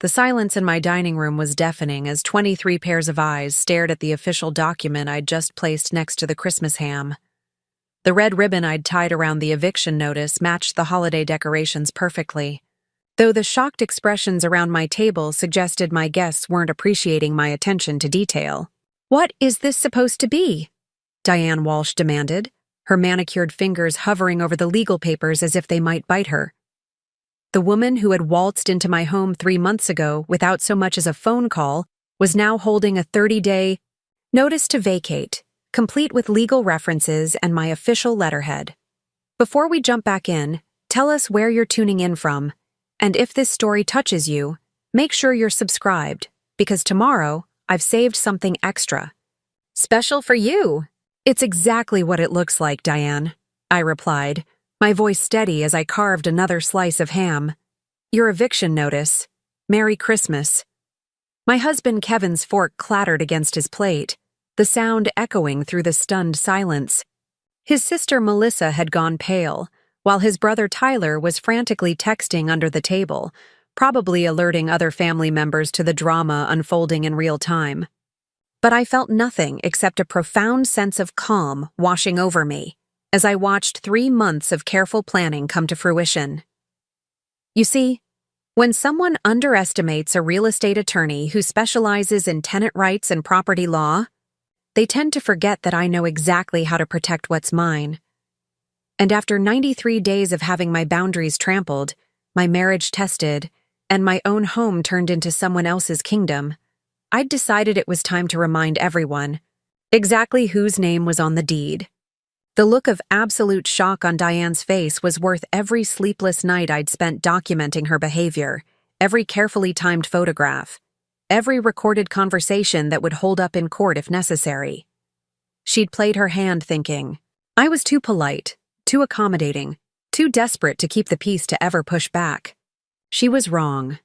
The silence in my dining room was deafening as 23 pairs of eyes stared at the official document I'd just placed next to the Christmas ham. The red ribbon I'd tied around the eviction notice matched the holiday decorations perfectly, though the shocked expressions around my table suggested my guests weren't appreciating my attention to detail. "What is this supposed to be?" Diane Walsh demanded, her manicured fingers hovering over the legal papers as if they might bite her. The woman who had waltzed into my home 3 months ago without so much as a phone call was now holding a 30-day notice to vacate, complete with legal references and my official letterhead. Before we jump back in, tell us where you're tuning in from, and if this story touches you, make sure you're subscribed, because tomorrow I've saved something extra. Special for you! It's exactly what it looks like, Diane, I replied, my voice steady as I carved another slice of ham. Your eviction notice. Merry Christmas. My husband Kevin's fork clattered against his plate, the sound echoing through the stunned silence. His sister Melissa had gone pale, while his brother Tyler was frantically texting under the table, probably alerting other family members to the drama unfolding in real time. But I felt nothing except a profound sense of calm washing over me as I watched 3 months of careful planning come to fruition. You see, when someone underestimates a real estate attorney who specializes in tenant rights and property law, they tend to forget that I know exactly how to protect what's mine. And after 93 days of having my boundaries trampled, my marriage tested, and my own home turned into someone else's kingdom, I'd decided it was time to remind everyone exactly whose name was on the deed. The look of absolute shock on Diane's face was worth every sleepless night I'd spent documenting her behavior, every carefully timed photograph, every recorded conversation that would hold up in court if necessary. She'd played her hand thinking, I was too polite, too accommodating, too desperate to keep the peace to ever push back. She was wrong.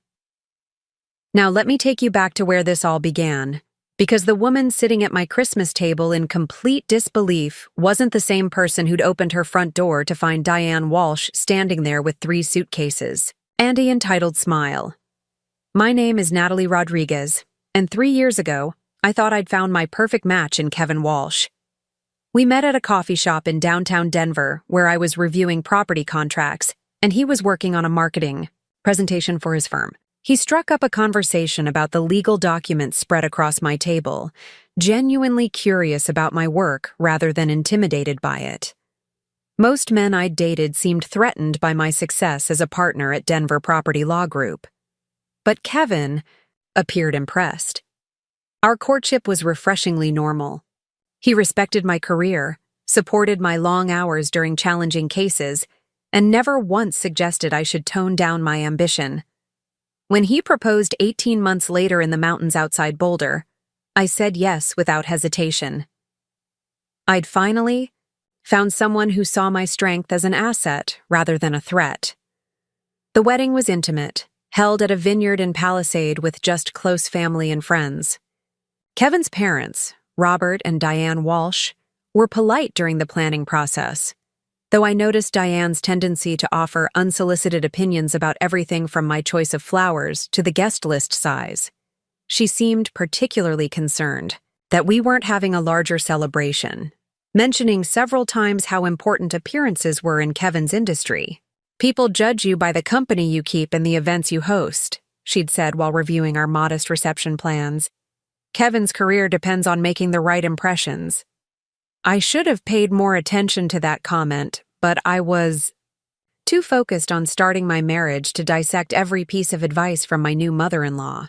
Now let me take you back to where this all began, because the woman sitting at my Christmas table in complete disbelief wasn't the same person who'd opened her front door to find Diane Walsh standing there with 3 suitcases and an entitled smile. My name is Natalie Rodriguez, and 3 years ago, I thought I'd found my perfect match in Kevin Walsh. We met at a coffee shop in downtown Denver where I was reviewing property contracts, and he was working on a marketing presentation for his firm. He struck up a conversation about the legal documents spread across my table, genuinely curious about my work rather than intimidated by it. Most men I'd dated seemed threatened by my success as a partner at Denver Property Law Group. But Kevin appeared impressed. Our courtship was refreshingly normal. He respected my career, supported my long hours during challenging cases, and never once suggested I should tone down my ambition. When he proposed 18 months later in the mountains outside Boulder, I said yes without hesitation. I'd finally found someone who saw my strength as an asset rather than a threat. The wedding was intimate, held at a vineyard in Palisade with just close family and friends. Kevin's parents, Robert and Diane Walsh, were polite during the planning process, though I noticed Diane's tendency to offer unsolicited opinions about everything from my choice of flowers to the guest list size. She seemed particularly concerned that we weren't having a larger celebration, mentioning several times how important appearances were in Kevin's industry. People judge you by the company you keep and the events you host, she'd said while reviewing our modest reception plans. Kevin's career depends on making the right impressions. I should have paid more attention to that comment, but I was too focused on starting my marriage to dissect every piece of advice from my new mother-in-law.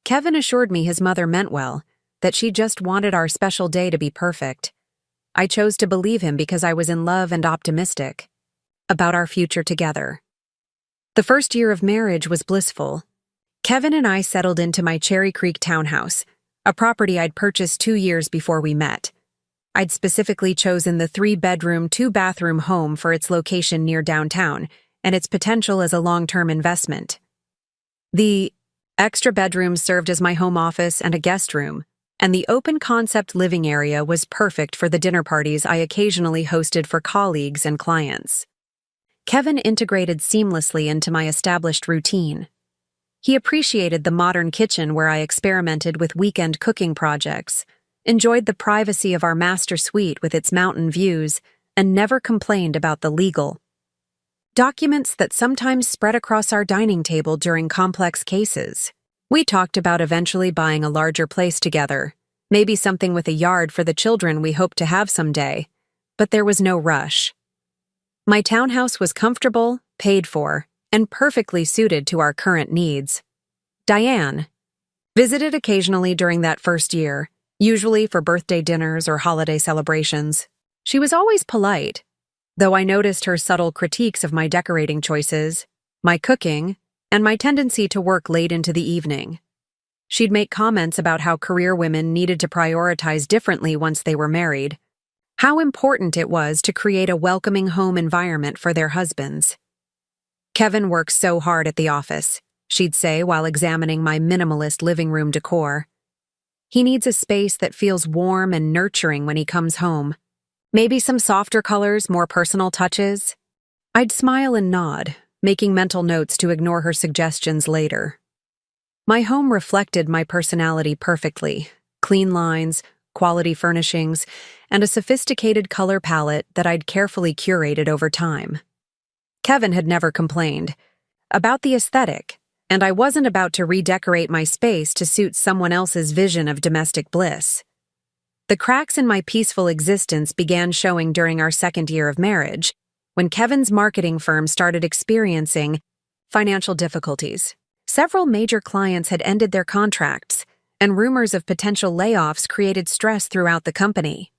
Kevin assured me his mother meant well, that she just wanted our special day to be perfect. I chose to believe him because I was in love and optimistic about our future together. The first year of marriage was blissful. Kevin and I settled into my Cherry Creek townhouse, a property I'd purchased 2 years before we met. I'd specifically chosen the 3-bedroom, 2-bathroom home for its location near downtown and its potential as a long-term investment. The extra bedrooms served as my home office and a guest room, and the open-concept living area was perfect for the dinner parties I occasionally hosted for colleagues and clients. Kevin integrated seamlessly into my established routine. He appreciated the modern kitchen where I experimented with weekend cooking projects, enjoyed the privacy of our master suite with its mountain views, and never complained about the legal documents that sometimes spread across our dining table during complex cases. We talked about eventually buying a larger place together, maybe something with a yard for the children we hoped to have someday, but there was no rush. My townhouse was comfortable, paid for, and perfectly suited to our current needs. Diane visited occasionally during that first year, usually for birthday dinners or holiday celebrations. She was always polite, though I noticed her subtle critiques of my decorating choices, my cooking, and my tendency to work late into the evening. She'd make comments about how career women needed to prioritize differently once they were married, how important it was to create a welcoming home environment for their husbands. "Kevin works so hard at the office," she'd say while examining my minimalist living room decor. "He needs a space that feels warm and nurturing when he comes home. Maybe some softer colors, more personal touches." I'd smile and nod, making mental notes to ignore her suggestions later. My home reflected my personality perfectly: clean lines, quality furnishings, and a sophisticated color palette that I'd carefully curated over time. Kevin had never complained about the aesthetic, and I wasn't about to redecorate my space to suit someone else's vision of domestic bliss. The cracks in my peaceful existence began showing during our second year of marriage, when Kevin's marketing firm started experiencing financial difficulties. Several major clients had ended their contracts, and rumors of potential layoffs created stress throughout the company.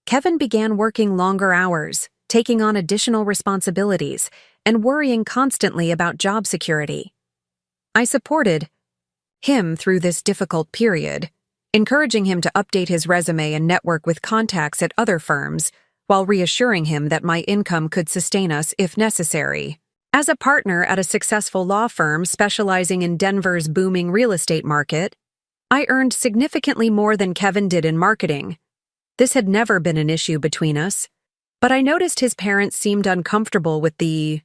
Kevin began working longer hours, taking on additional responsibilities, and worrying constantly about job security. I supported him through this difficult period, encouraging him to update his resume and network with contacts at other firms, while reassuring him that my income could sustain us if necessary. As a partner at a successful law firm specializing in Denver's booming real estate market, I earned significantly more than Kevin did in marketing. This had never been an issue between us, but I noticed his parents seemed uncomfortable with the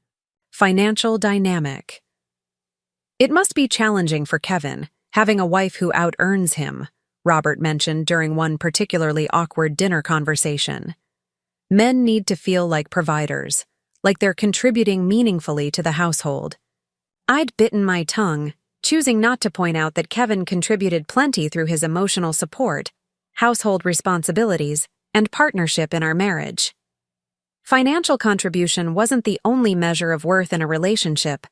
financial dynamic. "It must be challenging for Kevin, having a wife who out-earns him," Robert mentioned during one particularly awkward dinner conversation. "Men need to feel like providers, like they're contributing meaningfully to the household." I'd bitten my tongue, choosing not to point out that Kevin contributed plenty through his emotional support, household responsibilities, and partnership in our marriage. Financial contribution wasn't the only measure of worth in a relationship,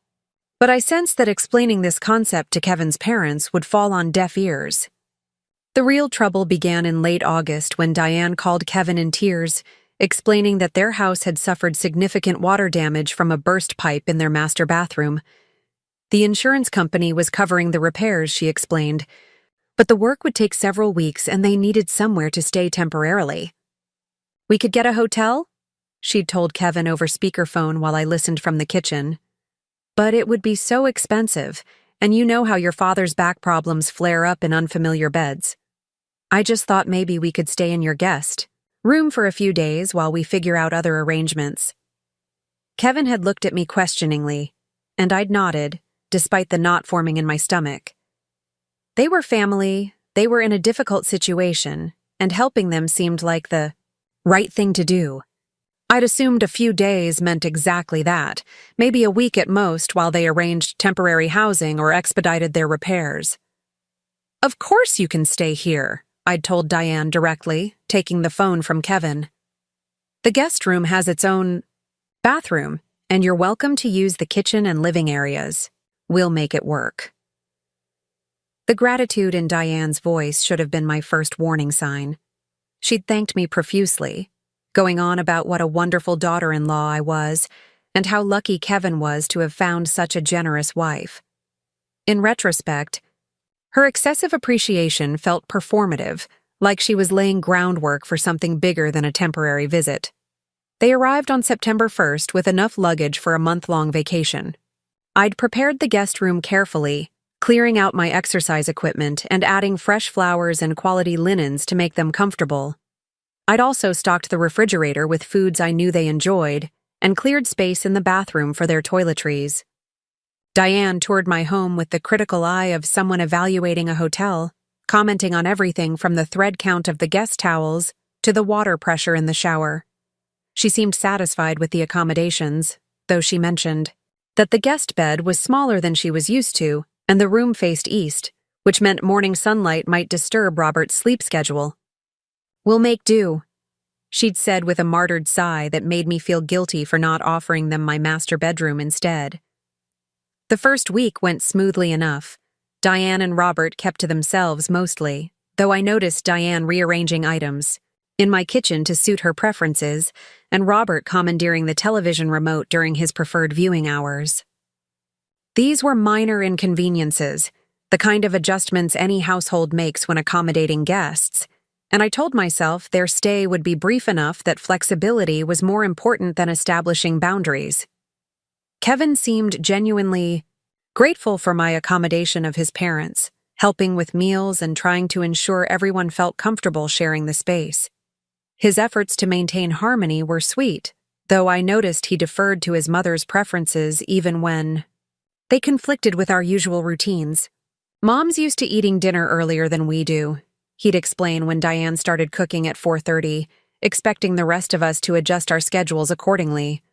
but I sensed that explaining this concept to Kevin's parents would fall on deaf ears. The real trouble began in late August when Diane called Kevin in tears, explaining that their house had suffered significant water damage from a burst pipe in their master bathroom. The insurance company was covering the repairs, she explained, but the work would take several weeks and they needed somewhere to stay temporarily. "We could get a hotel?" she'd told Kevin over speakerphone while I listened from the kitchen. "But it would be so expensive, and you know how your father's back problems flare up in unfamiliar beds. I just thought maybe we could stay in your guest room for a few days while we figure out other arrangements." Kevin had looked at me questioningly, and I'd nodded, despite the knot forming in my stomach. They were family, they were in a difficult situation, and helping them seemed like the right thing to do. I'd assumed a few days meant exactly that, maybe a week at most while they arranged temporary housing or expedited their repairs. "Of course you can stay here," I'd told Diane directly, taking the phone from Kevin. "The guest room has its own bathroom, and you're welcome to use the kitchen and living areas. We'll make it work." The gratitude in Diane's voice should have been my first warning sign. She'd thanked me profusely, going on about what a wonderful daughter-in-law I was, and how lucky Kevin was to have found such a generous wife. In retrospect, her excessive appreciation felt performative, like she was laying groundwork for something bigger than a temporary visit. They arrived on September 1st with enough luggage for a month-long vacation. I'd prepared the guest room carefully, clearing out my exercise equipment and adding fresh flowers and quality linens to make them comfortable. I'd also stocked the refrigerator with foods I knew they enjoyed and cleared space in the bathroom for their toiletries. Diane toured my home with the critical eye of someone evaluating a hotel, commenting on everything from the thread count of the guest towels to the water pressure in the shower. She seemed satisfied with the accommodations, though she mentioned that the guest bed was smaller than she was used to, and the room faced east, which meant morning sunlight might disturb Robert's sleep schedule. "We'll make do," she'd said with a martyred sigh that made me feel guilty for not offering them my master bedroom instead. The first week went smoothly enough. Diane and Robert kept to themselves mostly, though I noticed Diane rearranging items in my kitchen to suit her preferences, and Robert commandeering the television remote during his preferred viewing hours. These were minor inconveniences, the kind of adjustments any household makes when accommodating guests, and I told myself their stay would be brief enough that flexibility was more important than establishing boundaries. Kevin seemed genuinely grateful for my accommodation of his parents, helping with meals and trying to ensure everyone felt comfortable sharing the space. His efforts to maintain harmony were sweet, though I noticed he deferred to his mother's preferences even when they conflicted with our usual routines. "Mom's used to eating dinner earlier than we do," he'd explain when Diane started cooking at 4:30, expecting the rest of us to adjust our schedules accordingly.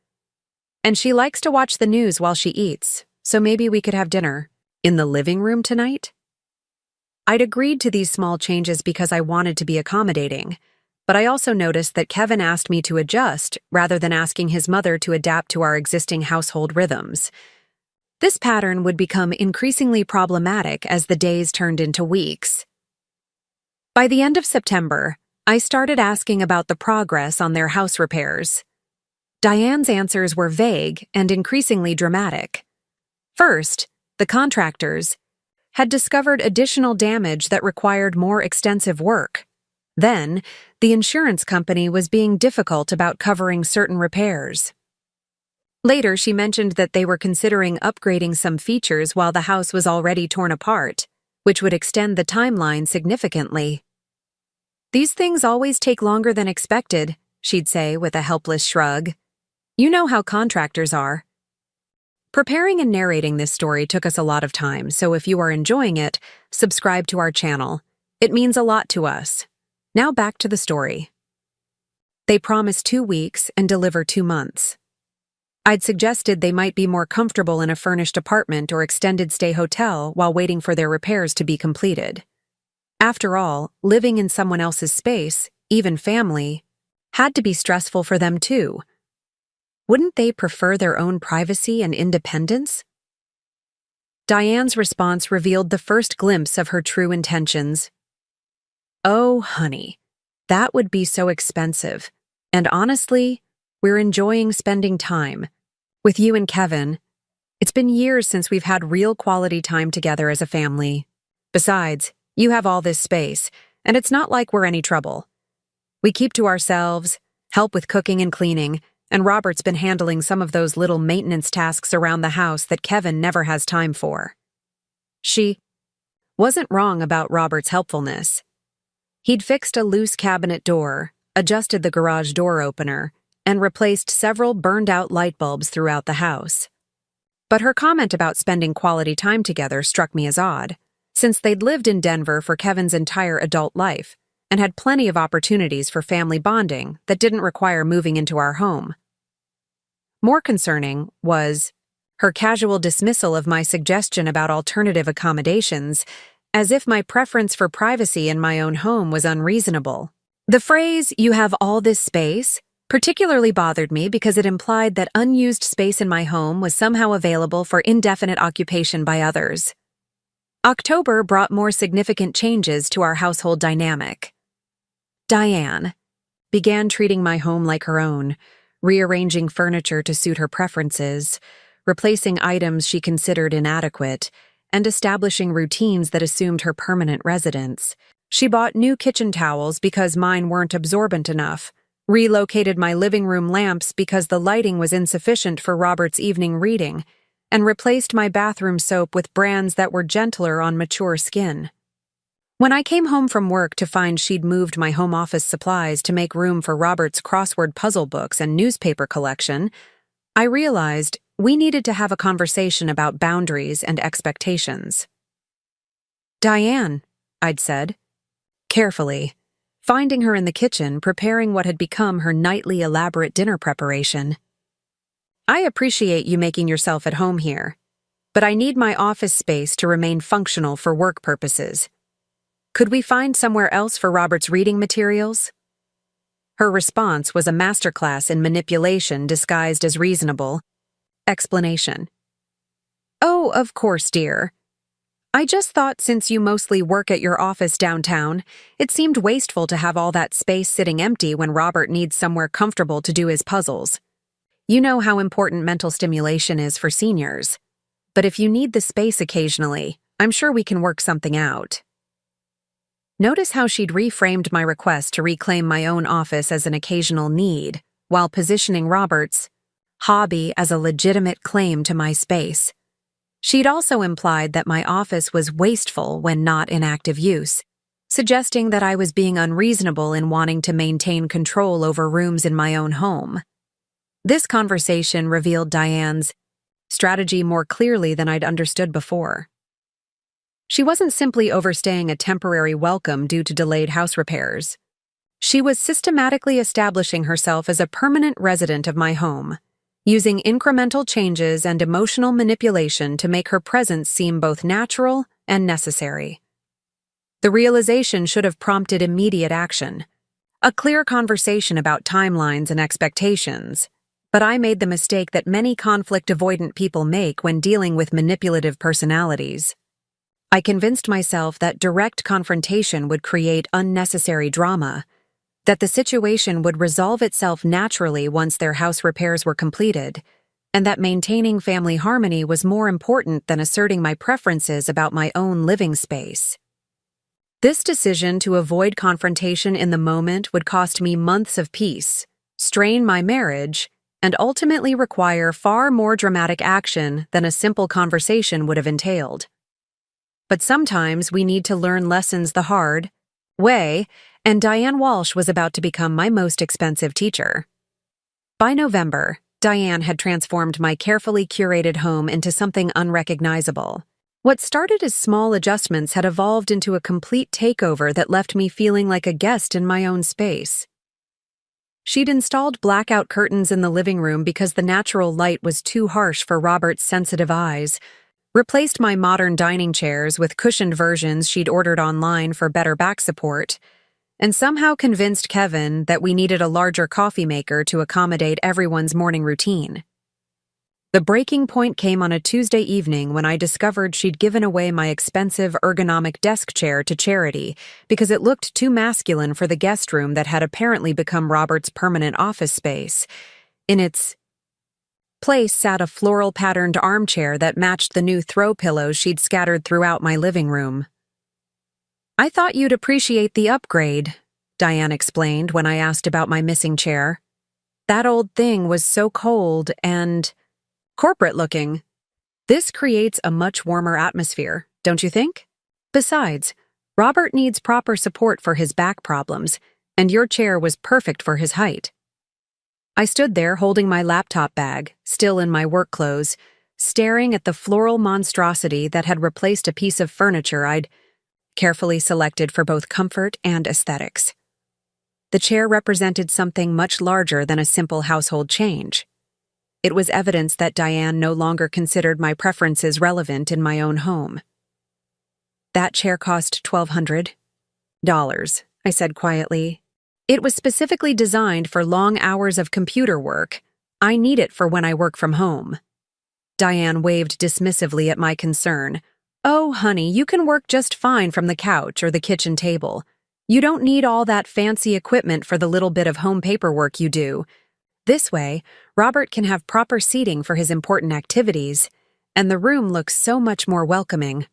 "And she likes to watch the news while she eats, so maybe we could have dinner in the living room tonight?" I'd agreed to these small changes because I wanted to be accommodating, but I also noticed that Kevin asked me to adjust rather than asking his mother to adapt to our existing household rhythms. This pattern would become increasingly problematic as the days turned into weeks. By the end of September, I started asking about the progress on their house repairs. Diane's answers were vague and increasingly dramatic. First, the contractors had discovered additional damage that required more extensive work. Then, the insurance company was being difficult about covering certain repairs. Later, she mentioned that they were considering upgrading some features while the house was already torn apart, which would extend the timeline significantly. "These things always take longer than expected," she'd say with a helpless shrug. "You know how contractors are." Preparing and narrating this story took us a lot of time, so if you are enjoying it, subscribe to our channel. It means a lot to us. Now back to the story. They promised 2 weeks and deliver 2 months. I'd suggested they might be more comfortable in a furnished apartment or extended stay hotel while waiting for their repairs to be completed. After all, living in someone else's space, even family, had to be stressful for them too. Wouldn't they prefer their own privacy and independence? Diane's response revealed the first glimpse of her true intentions. "Oh, honey, that would be so expensive. And honestly, we're enjoying spending time with you and Kevin. It's been years since we've had real quality time together as a family. Besides, you have all this space, and it's not like we're any trouble. We keep to ourselves, help with cooking and cleaning, and Robert's been handling some of those little maintenance tasks around the house that Kevin never has time for." She wasn't wrong about Robert's helpfulness. He'd fixed a loose cabinet door, adjusted the garage door opener, and replaced several burned-out light bulbs throughout the house. But her comment about spending quality time together struck me as odd, since they'd lived in Denver for Kevin's entire adult life and had plenty of opportunities for family bonding that didn't require moving into our home. More concerning was her casual dismissal of my suggestion about alternative accommodations, as if my preference for privacy in my own home was unreasonable. The phrase, "you have all this space," particularly bothered me because it implied that unused space in my home was somehow available for indefinite occupation by others. October brought more significant changes to our household dynamic. Diane began treating my home like her own, rearranging furniture to suit her preferences, replacing items she considered inadequate, and establishing routines that assumed her permanent residence. She bought new kitchen towels because mine weren't absorbent enough, relocated my living room lamps because the lighting was insufficient for Robert's evening reading, and replaced my bathroom soap with brands that were gentler on mature skin. When I came home from work to find she'd moved my home office supplies to make room for Robert's crossword puzzle books and newspaper collection, I realized We needed to have a conversation about boundaries and expectations. "Diane," I'd said, carefully, finding her in the kitchen preparing what had become her nightly elaborate dinner preparation. "I appreciate you making yourself at home here, but I need my office space to remain functional for work purposes. Could we find somewhere else for Robert's reading materials?" Her response was a masterclass in manipulation disguised as reasonable explanation. "Oh, of course, dear. I just thought since you mostly work at your office downtown, it seemed wasteful to have all that space sitting empty when Robert needs somewhere comfortable to do his puzzles. You know how important mental stimulation is for seniors. But if you need the space occasionally, I'm sure we can work something out." Notice how she'd reframed my request to reclaim my own office as an occasional need, while positioning Robert's hobby as a legitimate claim to my space. She'd also implied that my office was wasteful when not in active use, suggesting that I was being unreasonable in wanting to maintain control over rooms in my own home. This conversation revealed Diane's strategy more clearly than I'd understood before. She wasn't simply overstaying a temporary welcome due to delayed house repairs. She was systematically establishing herself as a permanent resident of my home, using incremental changes and emotional manipulation to make her presence seem both natural and necessary. The realization should have prompted immediate action, a clear conversation about timelines and expectations, but I made the mistake that many conflict-avoidant people make when dealing with manipulative personalities. I convinced myself that direct confrontation would create unnecessary drama, that the situation would resolve itself naturally once their house repairs were completed, and that maintaining family harmony was more important than asserting my preferences about my own living space. This decision to avoid confrontation in the moment would cost me months of peace, strain my marriage, and ultimately require far more dramatic action than a simple conversation would have entailed. But sometimes we need to learn lessons the hard way, and Diane Walsh was about to become my most expensive teacher. By November, Diane had transformed my carefully curated home into something unrecognizable. What started as small adjustments had evolved into a complete takeover that left me feeling like a guest in my own space. She'd installed blackout curtains in the living room because the natural light was too harsh for Robert's sensitive eyes, replaced my modern dining chairs with cushioned versions she'd ordered online for better back support, and somehow convinced Kevin that we needed a larger coffee maker to accommodate everyone's morning routine. The breaking point came on a Tuesday evening when I discovered she'd given away my expensive ergonomic desk chair to charity because it looked too masculine for the guest room that had apparently become Robert's permanent office space. In its place sat a floral-patterned armchair that matched the new throw pillows she'd scattered throughout my living room. "I thought you'd appreciate the upgrade," Diane explained when I asked about my missing chair. "That old thing was so cold and corporate-looking. This creates a much warmer atmosphere, don't you think? Besides, Robert needs proper support for his back problems, and your chair was perfect for his height." I stood there holding my laptop bag, still in my work clothes, staring at the floral monstrosity that had replaced a piece of furniture I'd carefully selected for both comfort and aesthetics. The chair represented something much larger than a simple household change. It was evidence that Diane no longer considered my preferences relevant in my own home. "That chair cost $1,200, I said quietly. "It was specifically designed for long hours of computer work. I need it for when I work from home." Diane waved dismissively at my concern. "Oh, honey, you can work just fine from the couch or the kitchen table. You don't need all that fancy equipment for the little bit of home paperwork you do. This way, Robert can have proper seating for his important activities, and the room looks so much more welcoming."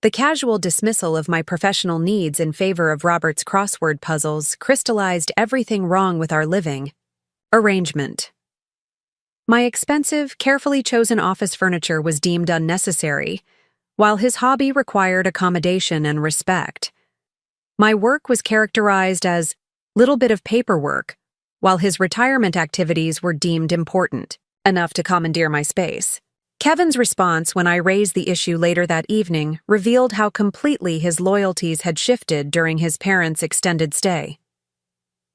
The casual dismissal of my professional needs in favor of Robert's crossword puzzles crystallized everything wrong with our living arrangement. My expensive, carefully chosen office furniture was deemed unnecessary, while his hobby required accommodation and respect. My work was characterized as little bit of paperwork, while his retirement activities were deemed important. enough to commandeer my space. Kevin's response when I raised the issue later that evening revealed how completely his loyalties had shifted during his parents' extended stay.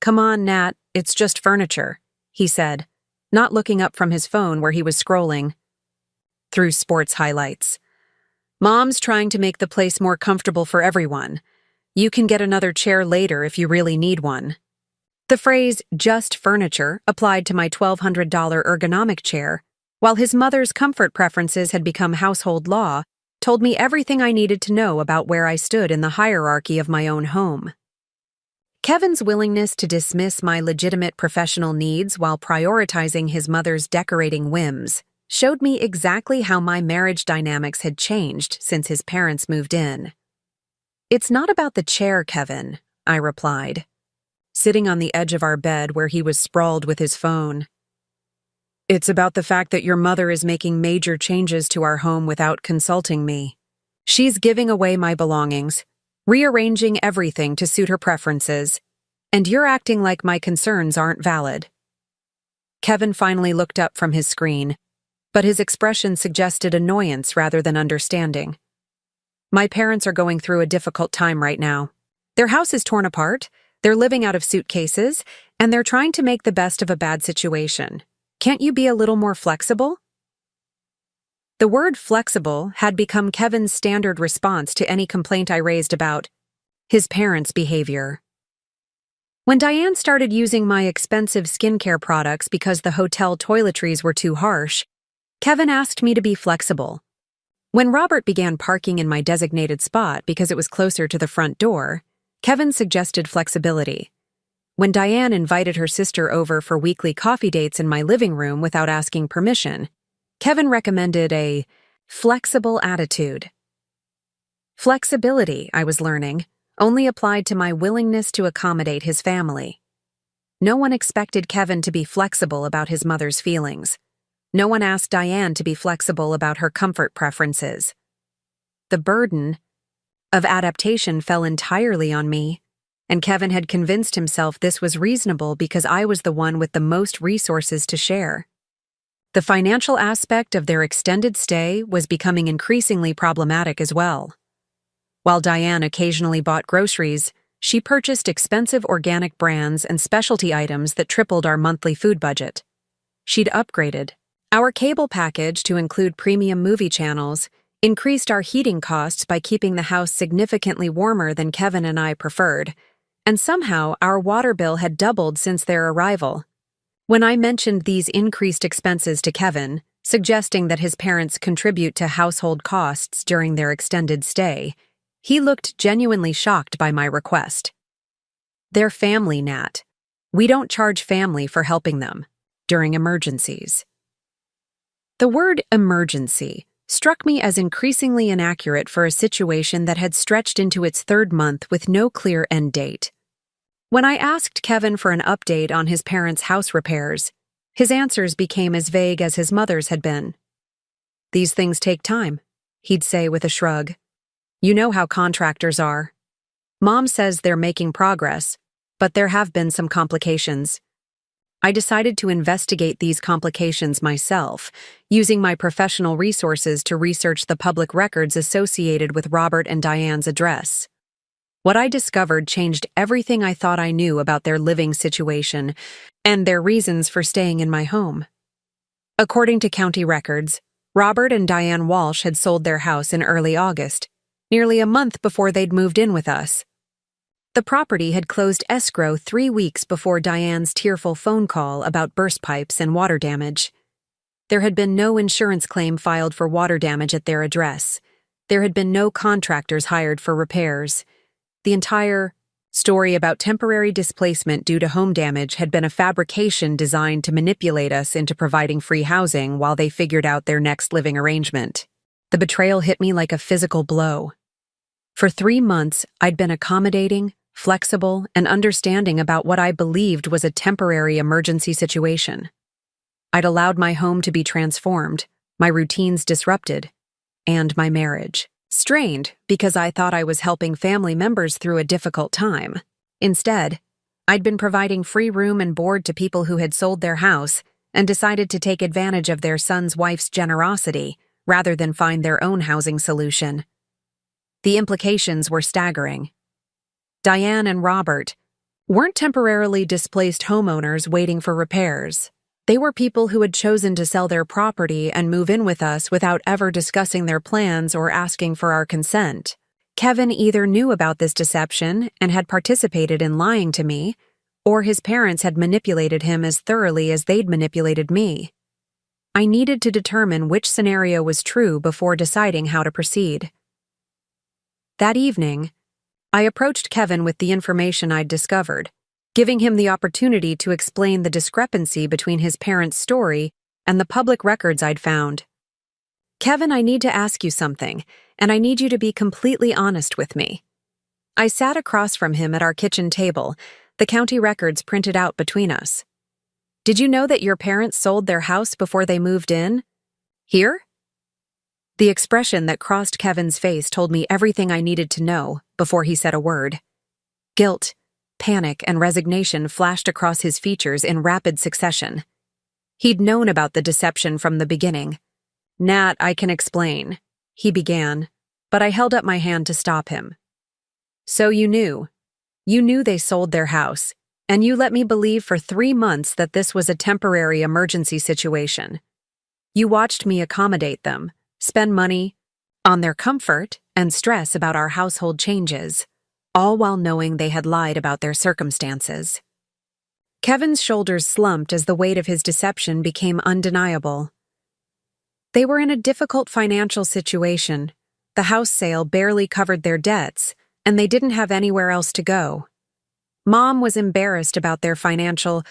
"Come on, Nat, it's just furniture," he said, not looking up from his phone where he was scrolling through sports highlights. "Mom's trying to make the place more comfortable for everyone. You can get another chair later if you really need one." The phrase, "just furniture," applied to my $1,200 ergonomic chair, while his mother's comfort preferences had become household law, told me everything I needed to know about where I stood in the hierarchy of my own home. Kevin's willingness to dismiss my legitimate professional needs while prioritizing his mother's decorating whims showed me exactly how my marriage dynamics had changed since his parents moved in. "It's not about the chair, Kevin," I replied, sitting on the edge of our bed where he was sprawled with his phone. "It's about the fact that your mother is making major changes to our home without consulting me. She's giving away my belongings, rearranging everything to suit her preferences, and you're acting like my concerns aren't valid." Kevin finally looked up from his screen, but his expression suggested annoyance rather than understanding. "My parents are going through a difficult time right now. Their house is torn apart, they're living out of suitcases, and they're trying to make the best of a bad situation. Can't you be a little more flexible?" The word flexible had become Kevin's standard response to any complaint I raised about his parents' behavior. When Diane started using my expensive skincare products because the hotel toiletries were too harsh, Kevin asked me to be flexible. When Robert began parking in my designated spot because it was closer to the front door, Kevin suggested flexibility. When Diane invited her sister over for weekly coffee dates in my living room without asking permission, Kevin recommended a flexible attitude. Flexibility, I was learning, only applied to my willingness to accommodate his family. No one expected Kevin to be flexible about his mother's feelings. No one asked Diane to be flexible about her comfort preferences. The burden of adaptation fell entirely on me, and Kevin had convinced himself this was reasonable because I was the one with the most resources to share. The financial aspect of their extended stay was becoming increasingly problematic as well. While Diane occasionally bought groceries, she purchased expensive organic brands and specialty items that tripled our monthly food budget. She'd upgraded our cable package to include premium movie channels, increased our heating costs by keeping the house significantly warmer than Kevin and I preferred, and somehow our water bill had doubled since their arrival. When I mentioned these increased expenses to Kevin, suggesting that his parents contribute to household costs during their extended stay, he looked genuinely shocked by my request. "They're family, Nat. We don't charge family for helping them during emergencies." The word emergency struck me as increasingly inaccurate for a situation that had stretched into its third month with no clear end date. When I asked Kevin for an update on his parents' house repairs, his answers became as vague as his mother's had been. "These things take time," he'd say with a shrug. "You know how contractors are. Mom says they're making progress, but there have been some complications." I decided to investigate these complications myself, using my professional resources to research the public records associated with Robert and Diane's address. What I discovered changed everything I thought I knew about their living situation and their reasons for staying in my home. According to county records, Robert and Diane Walsh had sold their house in early August, nearly a month before they'd moved in with us. The property had closed escrow 3 weeks before Diane's tearful phone call about burst pipes and water damage. There had been no insurance claim filed for water damage at their address. There had been no contractors hired for repairs. The entire story about temporary displacement due to home damage had been a fabrication designed to manipulate us into providing free housing while they figured out their next living arrangement. The betrayal hit me like a physical blow. For 3 months, I'd been accommodating, flexible, and understanding about what I believed was a temporary emergency situation. I'd allowed my home to be transformed, my routines disrupted, and my marriage strained because I thought I was helping family members through a difficult time. Instead, I'd been providing free room and board to people who had sold their house and decided to take advantage of their son's wife's generosity rather than find their own housing solution. The implications were staggering. Diane and Robert weren't temporarily displaced homeowners waiting for repairs. They were people who had chosen to sell their property and move in with us without ever discussing their plans or asking for our consent. Kevin either knew about this deception and had participated in lying to me, or his parents had manipulated him as thoroughly as they'd manipulated me. I needed to determine which scenario was true before deciding how to proceed. That evening, I approached Kevin with the information I'd discovered, giving him the opportunity to explain the discrepancy between his parents' story and the public records I'd found. Kevin, I need to ask you something, and I need you to be completely honest with me. I sat across from him at our kitchen table, the county records printed out between us. Did you know that your parents sold their house before they moved in? Here? The expression that crossed Kevin's face told me everything I needed to know before he said a word. Guilt, panic, and resignation flashed across his features in rapid succession. He'd known about the deception from the beginning. Nat, I can explain, he began, but I held up my hand to stop him. So you knew. You knew they sold their house, and you let me believe for 3 months that this was a temporary emergency situation. You watched me accommodate them, spend money on their comfort and stress about our household changes, all while knowing they had lied about their circumstances. Kevin's shoulders slumped as the weight of his deception became undeniable. They were in a difficult financial situation. The house sale barely covered their debts, and they didn't have anywhere else to go. Mom was embarrassed about their financial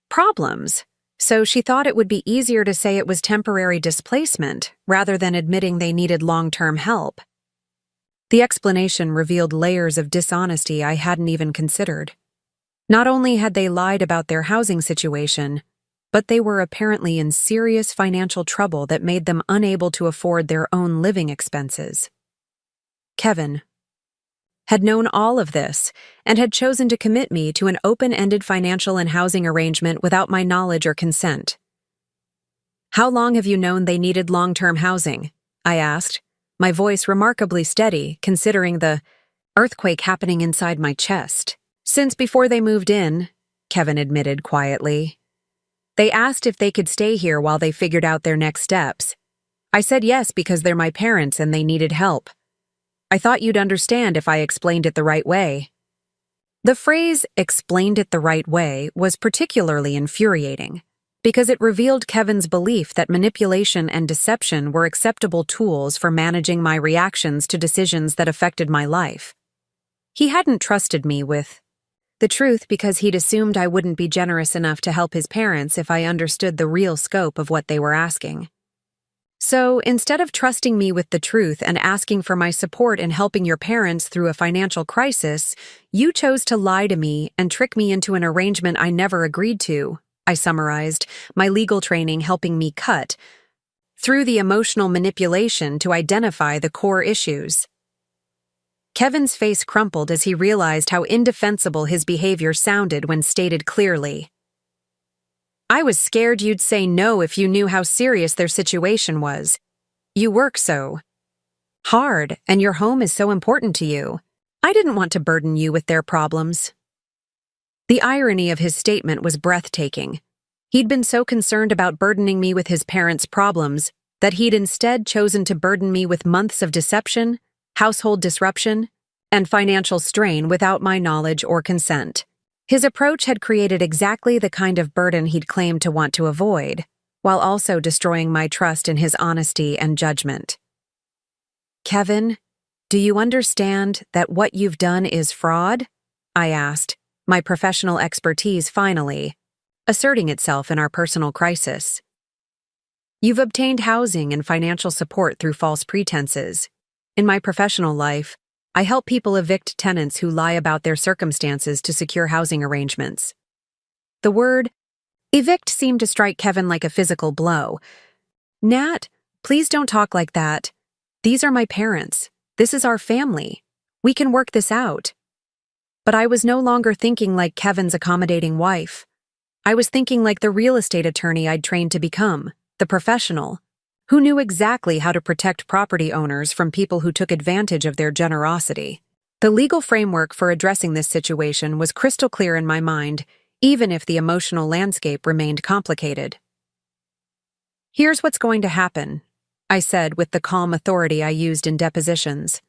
problems, so she thought it would be easier to say it was temporary displacement rather than admitting they needed long-term help. The explanation revealed layers of dishonesty I hadn't even considered. Not only had they lied about their housing situation, but they were apparently in serious financial trouble that made them unable to afford their own living expenses. Kevin had known all of this and had chosen to commit me to an open-ended financial and housing arrangement without my knowledge or consent. How long have you known they needed long-term housing? I asked, my voice remarkably steady considering the earthquake happening inside my chest. Since before they moved in, Kevin admitted quietly. They asked if they could stay here while they figured out their next steps. I said yes because they're my parents and they needed help. I thought you'd understand if I explained it the right way. The phrase, explained it the right way, was particularly infuriating, because it revealed Kevin's belief that manipulation and deception were acceptable tools for managing my reactions to decisions that affected my life. He hadn't trusted me with the truth because he'd assumed I wouldn't be generous enough to help his parents if I understood the real scope of what they were asking. So, instead of trusting me with the truth and asking for my support in helping your parents through a financial crisis, you chose to lie to me and trick me into an arrangement I never agreed to, I summarized, my legal training helping me cut through the emotional manipulation to identify the core issues. Kevin's face crumpled as he realized how indefensible his behavior sounded when stated clearly. I was scared you'd say no if you knew how serious their situation was. You work so hard, and your home is so important to you. I didn't want to burden you with their problems. The irony of his statement was breathtaking. He'd been so concerned about burdening me with his parents' problems that he'd instead chosen to burden me with months of deception, household disruption, and financial strain without my knowledge or consent. His approach had created exactly the kind of burden he'd claimed to want to avoid, while also destroying my trust in his honesty and judgment. Kevin, do you understand that what you've done is fraud? I asked, my professional expertise finally asserting itself in our personal crisis. You've obtained housing and financial support through false pretenses. In my professional life, I help people evict tenants who lie about their circumstances to secure housing arrangements. The word evict seemed to strike Kevin like a physical blow. Nat, please don't talk like that. These are my parents. This is our family. We can work this out. But I was no longer thinking like Kevin's accommodating wife. I was thinking like the real estate attorney I'd trained to become, the professional, who knew exactly how to protect property owners from people who took advantage of their generosity. The legal framework for addressing this situation was crystal clear in my mind, even if the emotional landscape remained complicated. "Here's what's going to happen," I said with the calm authority I used in depositions.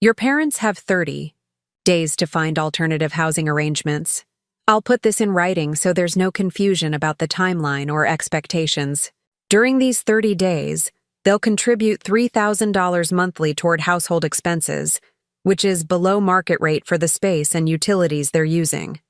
"Your parents have 30 days to find alternative housing arrangements. I'll put this in writing so there's no confusion about the timeline or expectations. During these 30 days, they'll contribute $3,000 monthly toward household expenses, which is below market rate for the space and utilities they're using."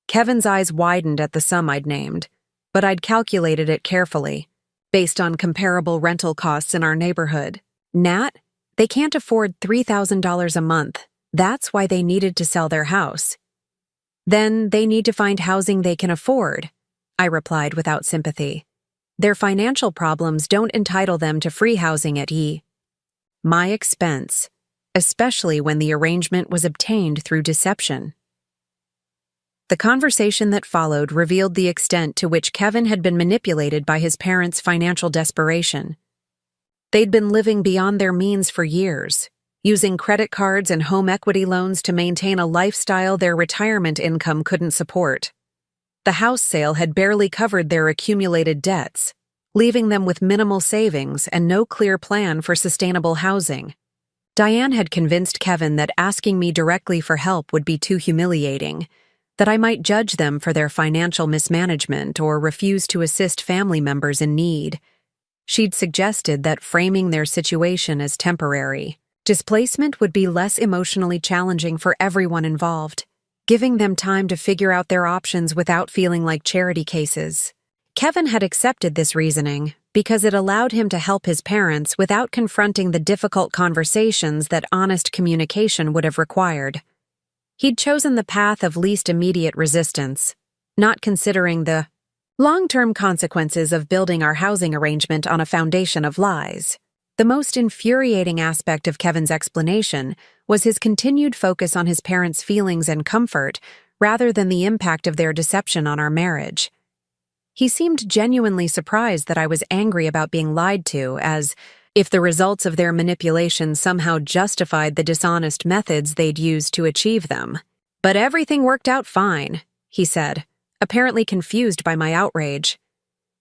Kevin's eyes widened at the sum I'd named, but I'd calculated it carefully, based on comparable rental costs in our neighborhood. "Nat, they can't afford $3,000 a month. That's why they needed to sell their house." "Then they need to find housing they can afford," I replied without sympathy. "Their financial problems don't entitle them to free housing at my expense, especially when the arrangement was obtained through deception." The conversation that followed revealed the extent to which Kevin had been manipulated by his parents' financial desperation. They'd been living beyond their means for years, using credit cards and home equity loans to maintain a lifestyle their retirement income couldn't support. The house sale had barely covered their accumulated debts, leaving them with minimal savings and no clear plan for sustainable housing. Diane had convinced Kevin that asking me directly for help would be too humiliating, that I might judge them for their financial mismanagement or refuse to assist family members in need. She'd suggested that framing their situation as temporary displacement would be less emotionally challenging for everyone involved, giving them time to figure out their options without feeling like charity cases. Kevin had accepted this reasoning because it allowed him to help his parents without confronting the difficult conversations that honest communication would have required. He'd chosen the path of least immediate resistance, not considering the long-term consequences of building our housing arrangement on a foundation of lies. The most infuriating aspect of Kevin's explanation was his continued focus on his parents' feelings and comfort rather than the impact of their deception on our marriage. He seemed genuinely surprised that I was angry about being lied to, as if the results of their manipulation somehow justified the dishonest methods they'd used to achieve them. "But everything worked out fine," he said, apparently confused by my outrage.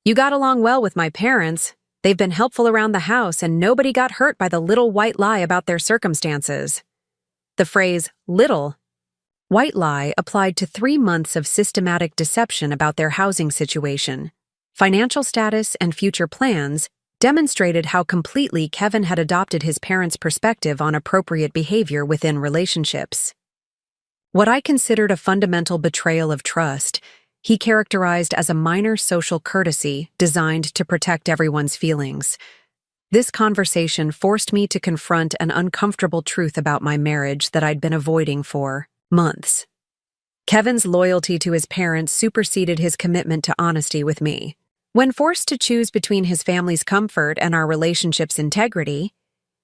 "You got along well with my parents. They've been helpful around the house, and nobody got hurt by the little white lie about their circumstances." The phrase, little white lie, applied to 3 months of systematic deception about their housing situation, financial status, and future plans, demonstrated how completely Kevin had adopted his parents' perspective on appropriate behavior within relationships. What I considered a fundamental betrayal of trust, he characterized as a minor social courtesy designed to protect everyone's feelings. This conversation forced me to confront an uncomfortable truth about my marriage that I'd been avoiding for months. Kevin's loyalty to his parents superseded his commitment to honesty with me. When forced to choose between his family's comfort and our relationship's integrity,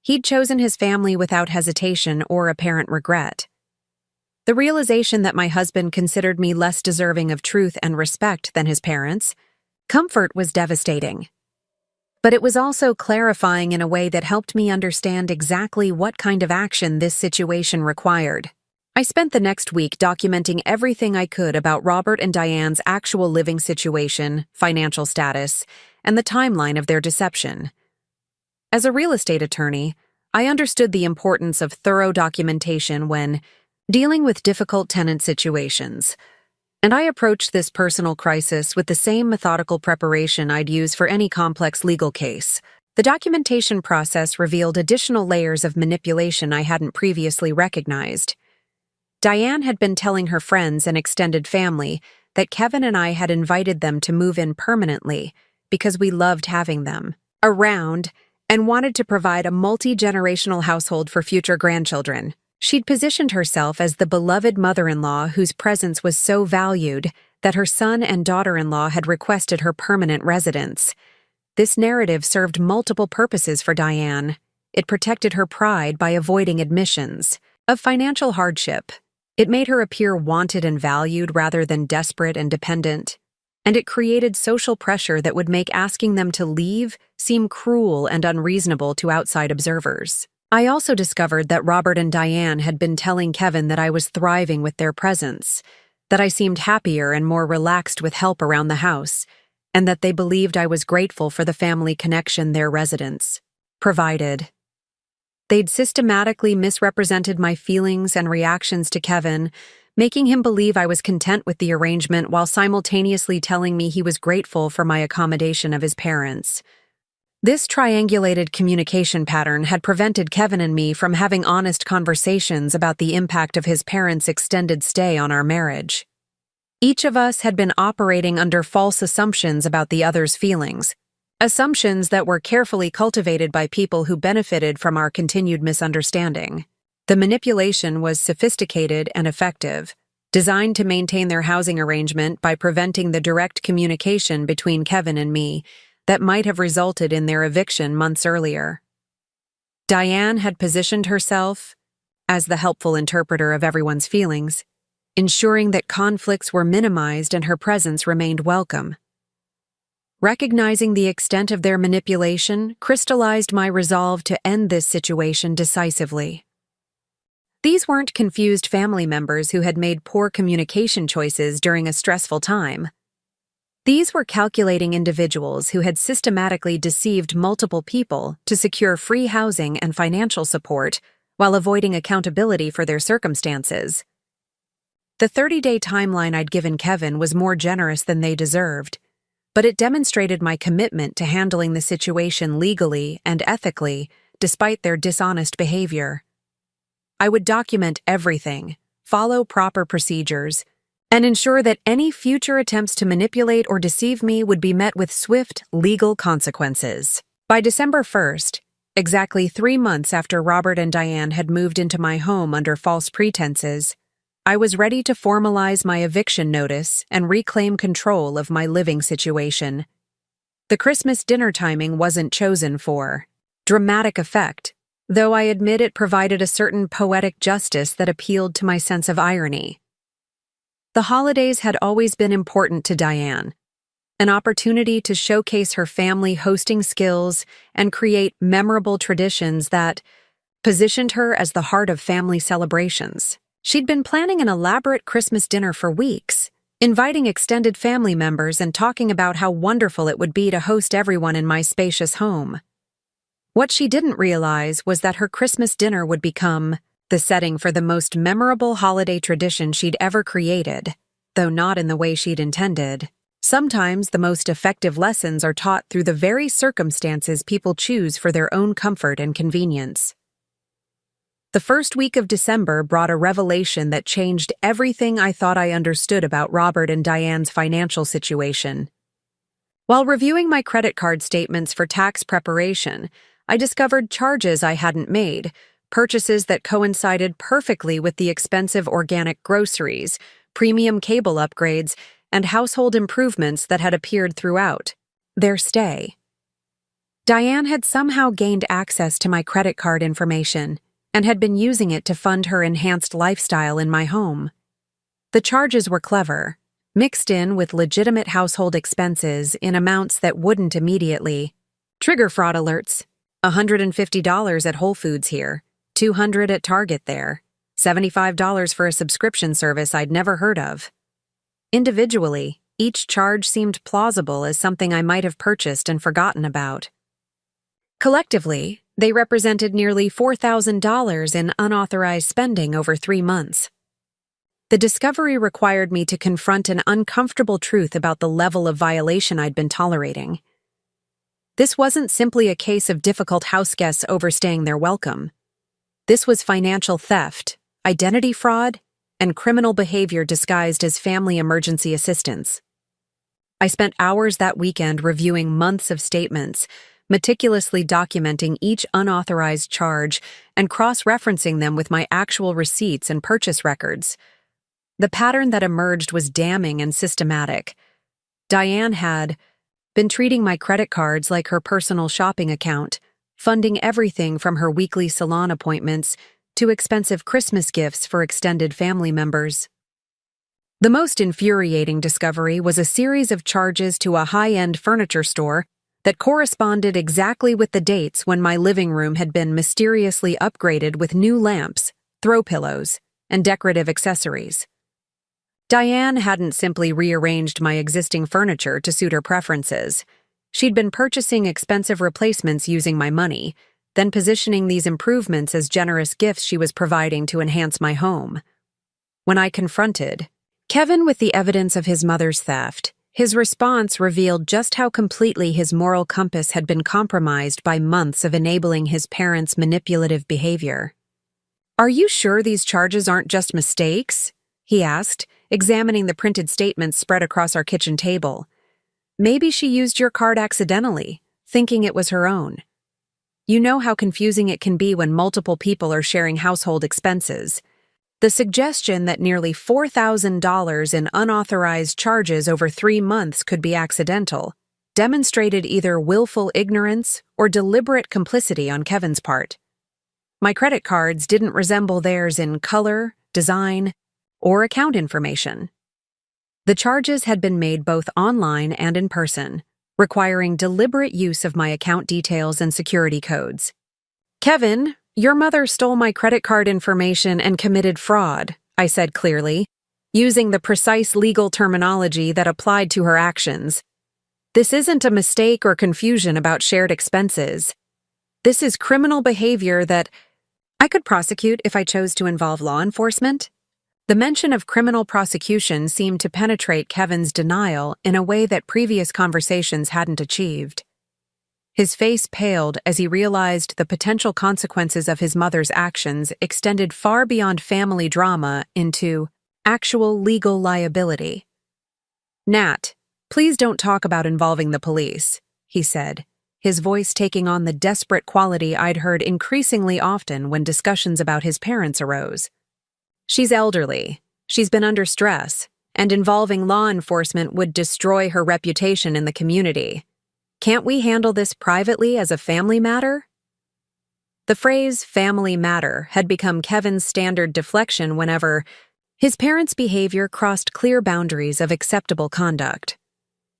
he'd chosen his family without hesitation or apparent regret. The realization that my husband considered me less deserving of truth and respect than his parents' comfort was devastating. But it was also clarifying in a way that helped me understand exactly what kind of action this situation required. I spent the next week documenting everything I could about Robert and Diane's actual living situation, financial status, and the timeline of their deception. As a real estate attorney, I understood the importance of thorough documentation when dealing with difficult tenant situations, and I approached this personal crisis with the same methodical preparation I'd use for any complex legal case. The documentation process revealed additional layers of manipulation I hadn't previously recognized. Diane had been telling her friends and extended family that Kevin and I had invited them to move in permanently because we loved having them around and wanted to provide a multi-generational household for future grandchildren. She'd positioned herself as the beloved mother-in-law whose presence was so valued that her son and daughter-in-law had requested her permanent residence. This narrative served multiple purposes for Diane. It protected her pride by avoiding admissions of financial hardship. It made her appear wanted and valued rather than desperate and dependent, and it created social pressure that would make asking them to leave seem cruel and unreasonable to outside observers. I also discovered that Robert and Diane had been telling Kevin that I was thriving with their presence, that I seemed happier and more relaxed with help around the house, and that they believed I was grateful for the family connection their residents provided. They'd systematically misrepresented my feelings and reactions to Kevin, making him believe I was content with the arrangement while simultaneously telling me he was grateful for my accommodation of his parents. This triangulated communication pattern had prevented Kevin and me from having honest conversations about the impact of his parents' extended stay on our marriage. Each of us had been operating under false assumptions about the other's feelings, assumptions that were carefully cultivated by people who benefited from our continued misunderstanding. The manipulation was sophisticated and effective, designed to maintain their housing arrangement by preventing the direct communication between Kevin and me that might have resulted in their eviction months earlier. Diane had positioned herself as the helpful interpreter of everyone's feelings, ensuring that conflicts were minimized and her presence remained welcome. Recognizing the extent of their manipulation crystallized my resolve to end this situation decisively. These weren't confused family members who had made poor communication choices during a stressful time. These were calculating individuals who had systematically deceived multiple people to secure free housing and financial support while avoiding accountability for their circumstances. The 30-day timeline I'd given Kevin was more generous than they deserved, but it demonstrated my commitment to handling the situation legally and ethically despite their dishonest behavior. I would document everything, follow proper procedures, and ensure that any future attempts to manipulate or deceive me would be met with swift legal consequences. By December 1st, exactly 3 months after Robert and Diane had moved into my home under false pretenses, I was ready to formalize my eviction notice and reclaim control of my living situation. The Christmas dinner timing wasn't chosen for dramatic effect, though I admit it provided a certain poetic justice that appealed to my sense of irony. The holidays had always been important to Diane, an opportunity to showcase her family hosting skills and create memorable traditions that positioned her as the heart of family celebrations. She'd been planning an elaborate Christmas dinner for weeks, inviting extended family members and talking about how wonderful it would be to host everyone in my spacious home. What she didn't realize was that her Christmas dinner would become the setting for the most memorable holiday tradition she'd ever created, though not in the way she'd intended. Sometimes the most effective lessons are taught through the very circumstances people choose for their own comfort and convenience. The first week of December brought a revelation that changed everything I thought I understood about Robert and Diane's financial situation. While reviewing my credit card statements for tax preparation, I discovered charges I hadn't made, purchases that coincided perfectly with the expensive organic groceries, premium cable upgrades, and household improvements that had appeared throughout their stay. Diane had somehow gained access to my credit card information and had been using it to fund her enhanced lifestyle in my home. The charges were clever, mixed in with legitimate household expenses in amounts that wouldn't immediately trigger fraud alerts. $150 at Whole Foods here, $200 at Target there, $75 for a subscription service I'd never heard of. Individually, each charge seemed plausible as something I might have purchased and forgotten about. Collectively, they represented nearly $4,000 in unauthorized spending over 3 months. The discovery required me to confront an uncomfortable truth about the level of violation I'd been tolerating. This wasn't simply a case of difficult houseguests overstaying their welcome. This was financial theft, identity fraud, and criminal behavior disguised as family emergency assistance. I spent hours that weekend reviewing months of statements, meticulously documenting each unauthorized charge and cross-referencing them with my actual receipts and purchase records. The pattern that emerged was damning and systematic. Diane had been treating my credit cards like her personal shopping account, funding everything from her weekly salon appointments to expensive Christmas gifts for extended family members. The most infuriating discovery was a series of charges to a high-end furniture store that corresponded exactly with the dates when my living room had been mysteriously upgraded with new lamps, throw pillows, and decorative accessories. Diane hadn't simply rearranged my existing furniture to suit her preferences. She'd been purchasing expensive replacements using my money, then positioning these improvements as generous gifts she was providing to enhance my home. When I confronted Kevin with the evidence of his mother's theft, his response revealed just how completely his moral compass had been compromised by months of enabling his parents' manipulative behavior. "Are you sure these charges aren't just mistakes?" he asked, examining the printed statements spread across our kitchen table. "Maybe she used your card accidentally, thinking it was her own. You know how confusing it can be when multiple people are sharing household expenses. The suggestion that nearly $4,000 in unauthorized charges over 3 months could be accidental demonstrated either willful ignorance or deliberate complicity on Kevin's part. My credit cards didn't resemble theirs in color, design, or account information. The charges had been made both online and in person, requiring deliberate use of my account details and security codes. "Kevin, your mother stole my credit card information and committed fraud," I said clearly, using the precise legal terminology that applied to her actions. "This isn't a mistake or confusion about shared expenses. This is criminal behavior that I could prosecute if I chose to involve law enforcement." The mention of criminal prosecution seemed to penetrate Kevin's denial in a way that previous conversations hadn't achieved. His face paled as he realized the potential consequences of his mother's actions extended far beyond family drama into actual legal liability. "Nat, please don't talk about involving the police," he said, his voice taking on the desperate quality I'd heard increasingly often when discussions about his parents arose. "She's elderly, she's been under stress, and involving law enforcement would destroy her reputation in the community. Can't we handle this privately as a family matter?" The phrase "family matter" had become Kevin's standard deflection whenever his parents' behavior crossed clear boundaries of acceptable conduct.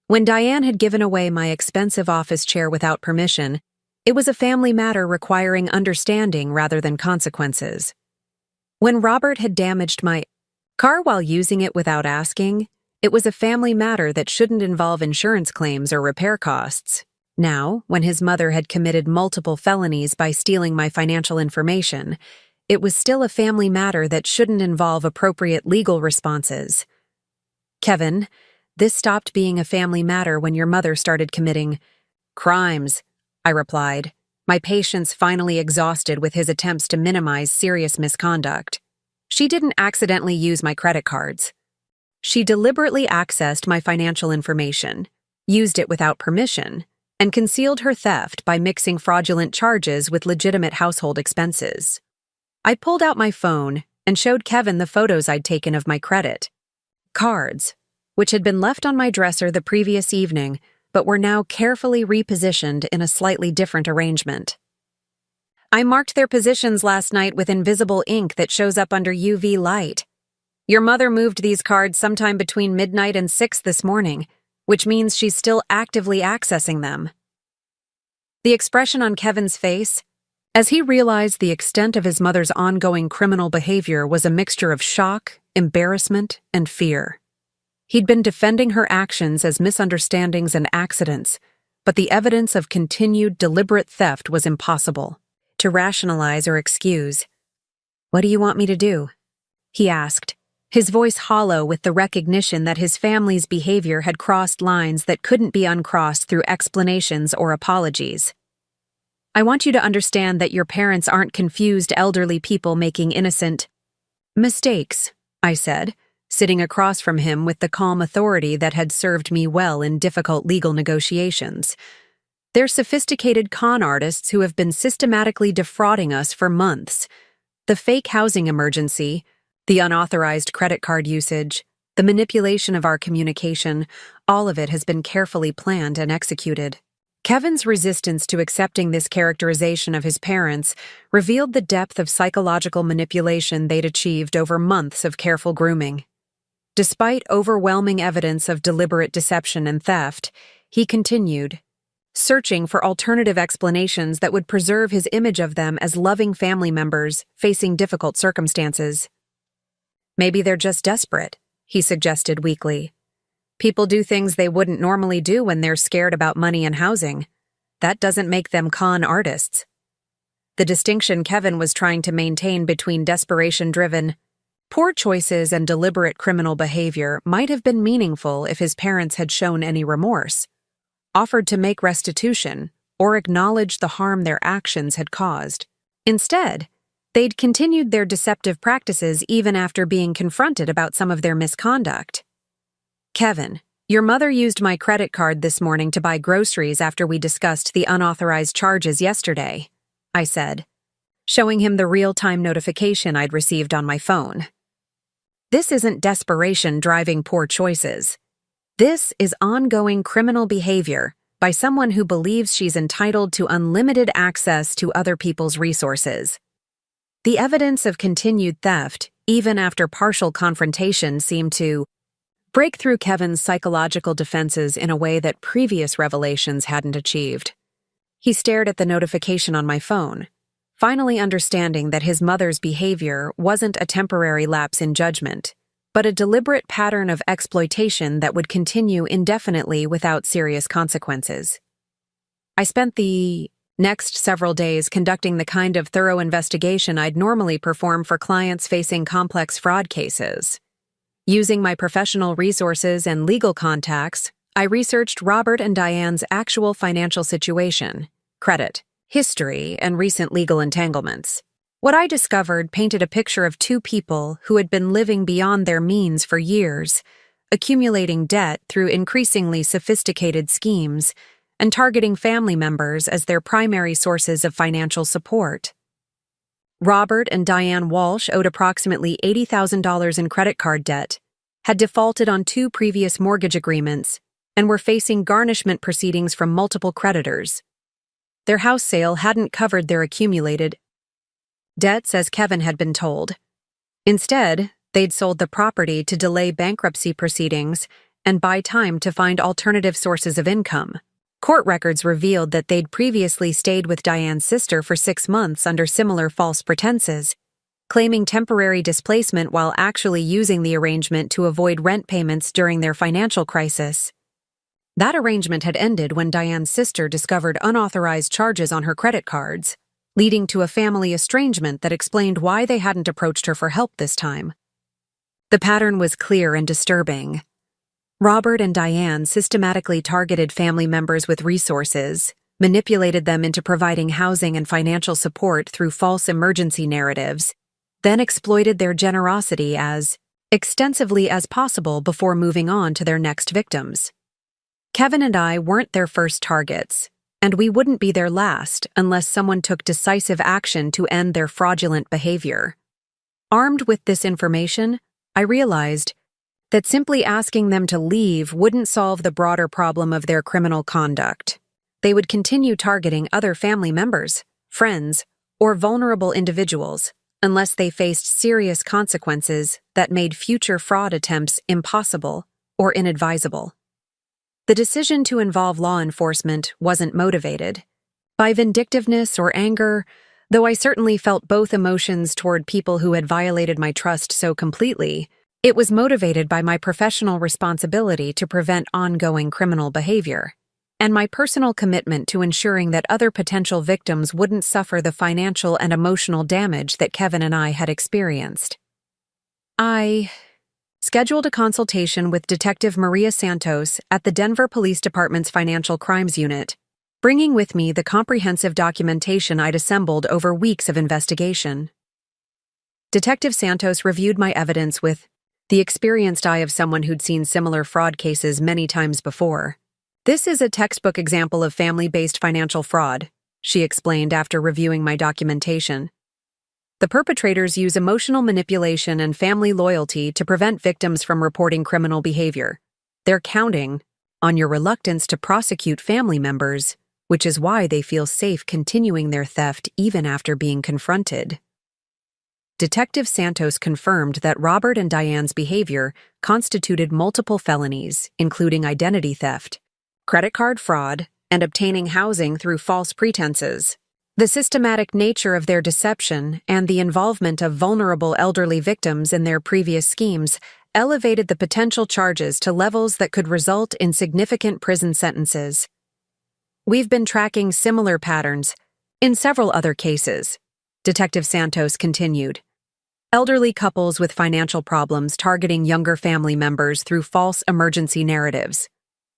When Diane had given away my expensive office chair without permission, it was a family matter requiring understanding rather than consequences. When Robert had damaged my car while using it without asking, it was a family matter that shouldn't involve insurance claims or repair costs. Now, when his mother had committed multiple felonies by stealing my financial information, it was still a family matter that shouldn't involve appropriate legal responses. "Kevin, this stopped being a family matter when your mother started committing crimes," I replied, my patience finally exhausted with his attempts to minimize serious misconduct. "She didn't accidentally use my credit cards. She deliberately accessed my financial information, used it without permission, and concealed her theft by mixing fraudulent charges with legitimate household expenses." I pulled out my phone and showed Kevin the photos I'd taken of my credit cards, which had been left on my dresser the previous evening, but were now carefully repositioned in a slightly different arrangement. "I marked their positions last night with invisible ink that shows up under UV light. Your mother moved these cards sometime between midnight and 6 this morning, which means she's still actively accessing them." The expression on Kevin's face, as he realized the extent of his mother's ongoing criminal behavior, was a mixture of shock, embarrassment, and fear. He'd been defending her actions as misunderstandings and accidents, but the evidence of continued deliberate theft was impossible to rationalize or excuse. "What do you want me to do?" he asked, his voice hollow with the recognition that his family's behavior had crossed lines that couldn't be uncrossed through explanations or apologies. "I want you to understand that your parents aren't confused elderly people making innocent mistakes," I said, sitting across from him with the calm authority that had served me well in difficult legal negotiations. "They're sophisticated con artists who have been systematically defrauding us for months. The fake housing emergency, the unauthorized credit card usage, the manipulation of our communication, all of it has been carefully planned and executed." Kevin's resistance to accepting this characterization of his parents revealed the depth of psychological manipulation they'd achieved over months of careful grooming. Despite overwhelming evidence of deliberate deception and theft, he continued, searching for alternative explanations that would preserve his image of them as loving family members facing difficult circumstances. Maybe they're just desperate, he suggested weakly. People do things they wouldn't normally do when they're scared about money and housing. That doesn't make them con artists. The distinction Kevin was trying to maintain between desperation-driven, poor choices and deliberate criminal behavior might have been meaningful if his parents had shown any remorse, offered to make restitution, or acknowledged the harm their actions had caused. Instead, they'd continued their deceptive practices even after being confronted about some of their misconduct. Kevin, your mother used my credit card this morning to buy groceries after we discussed the unauthorized charges yesterday, I said, showing him the real-time notification I'd received on my phone. This isn't desperation driving poor choices. This is ongoing criminal behavior by someone who believes she's entitled to unlimited access to other people's resources. The evidence of continued theft, even after partial confrontation, seemed to break through Kevin's psychological defenses in a way that previous revelations hadn't achieved. He stared at the notification on my phone, finally understanding that his mother's behavior wasn't a temporary lapse in judgment, but a deliberate pattern of exploitation that would continue indefinitely without serious consequences. I spent the next several days conducting the kind of thorough investigation I'd normally perform for clients facing complex fraud cases. Using my professional resources and legal contacts, I researched Robert and Diane's actual financial situation, credit, history, and recent legal entanglements. What I discovered painted a picture of two people who had been living beyond their means for years, accumulating debt through increasingly sophisticated schemes, and targeting family members as their primary sources of financial support. Robert and Diane Walsh owed approximately $80,000 in credit card debt, had defaulted on 2 previous mortgage agreements, and were facing garnishment proceedings from multiple creditors. Their house sale hadn't covered their accumulated debts, as Kevin had been told. Instead, they'd sold the property to delay bankruptcy proceedings and buy time to find alternative sources of income. Court records revealed that they'd previously stayed with Diane's sister for 6 months under similar false pretenses, claiming temporary displacement while actually using the arrangement to avoid rent payments during their financial crisis. That arrangement had ended when Diane's sister discovered unauthorized charges on her credit cards, leading to a family estrangement that explained why they hadn't approached her for help this time. The pattern was clear and disturbing. Robert and Diane systematically targeted family members with resources, manipulated them into providing housing and financial support through false emergency narratives, then exploited their generosity as extensively as possible before moving on to their next victims. Kevin and I weren't their first targets, and we wouldn't be their last unless someone took decisive action to end their fraudulent behavior. Armed with this information, I realized that simply asking them to leave wouldn't solve the broader problem of their criminal conduct. They would continue targeting other family members, friends, or vulnerable individuals unless they faced serious consequences that made future fraud attempts impossible or inadvisable. The decision to involve law enforcement wasn't motivated by vindictiveness or anger, though I certainly felt both emotions toward people who had violated my trust so completely. It was motivated by my professional responsibility to prevent ongoing criminal behavior, and my personal commitment to ensuring that other potential victims wouldn't suffer the financial and emotional damage that Kevin and I had experienced. I scheduled a consultation with Detective Maria Santos at the Denver Police Department's Financial Crimes Unit, bringing with me the comprehensive documentation I'd assembled over weeks of investigation. Detective Santos reviewed my evidence with the experienced eye of someone who'd seen similar fraud cases many times before. "This is a textbook example of family-based financial fraud," she explained after reviewing my documentation. "The perpetrators use emotional manipulation and family loyalty to prevent victims from reporting criminal behavior. They're counting on your reluctance to prosecute family members which is why they feel safe continuing their theft even after being confronted. Detective Santos confirmed that Robert and Diane's behavior constituted multiple felonies, including identity theft, credit card fraud, and obtaining housing through false pretenses. The systematic nature of their deception and the involvement of vulnerable elderly victims in their previous schemes elevated the potential charges to levels that could result in significant prison sentences. We've been tracking similar patterns in several other cases, Detective Santos continued. Elderly couples with financial problems targeting younger family members through false emergency narratives.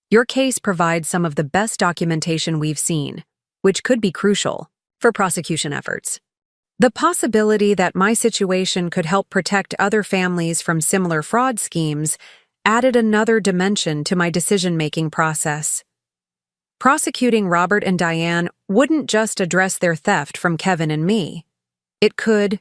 Your case provides some of the best documentation we've seen, which could be crucial for prosecution efforts. The possibility that my situation could help protect other families from similar fraud schemes added another dimension to my decision-making process. Prosecuting Robert and Diane wouldn't just address their theft from Kevin and me. It could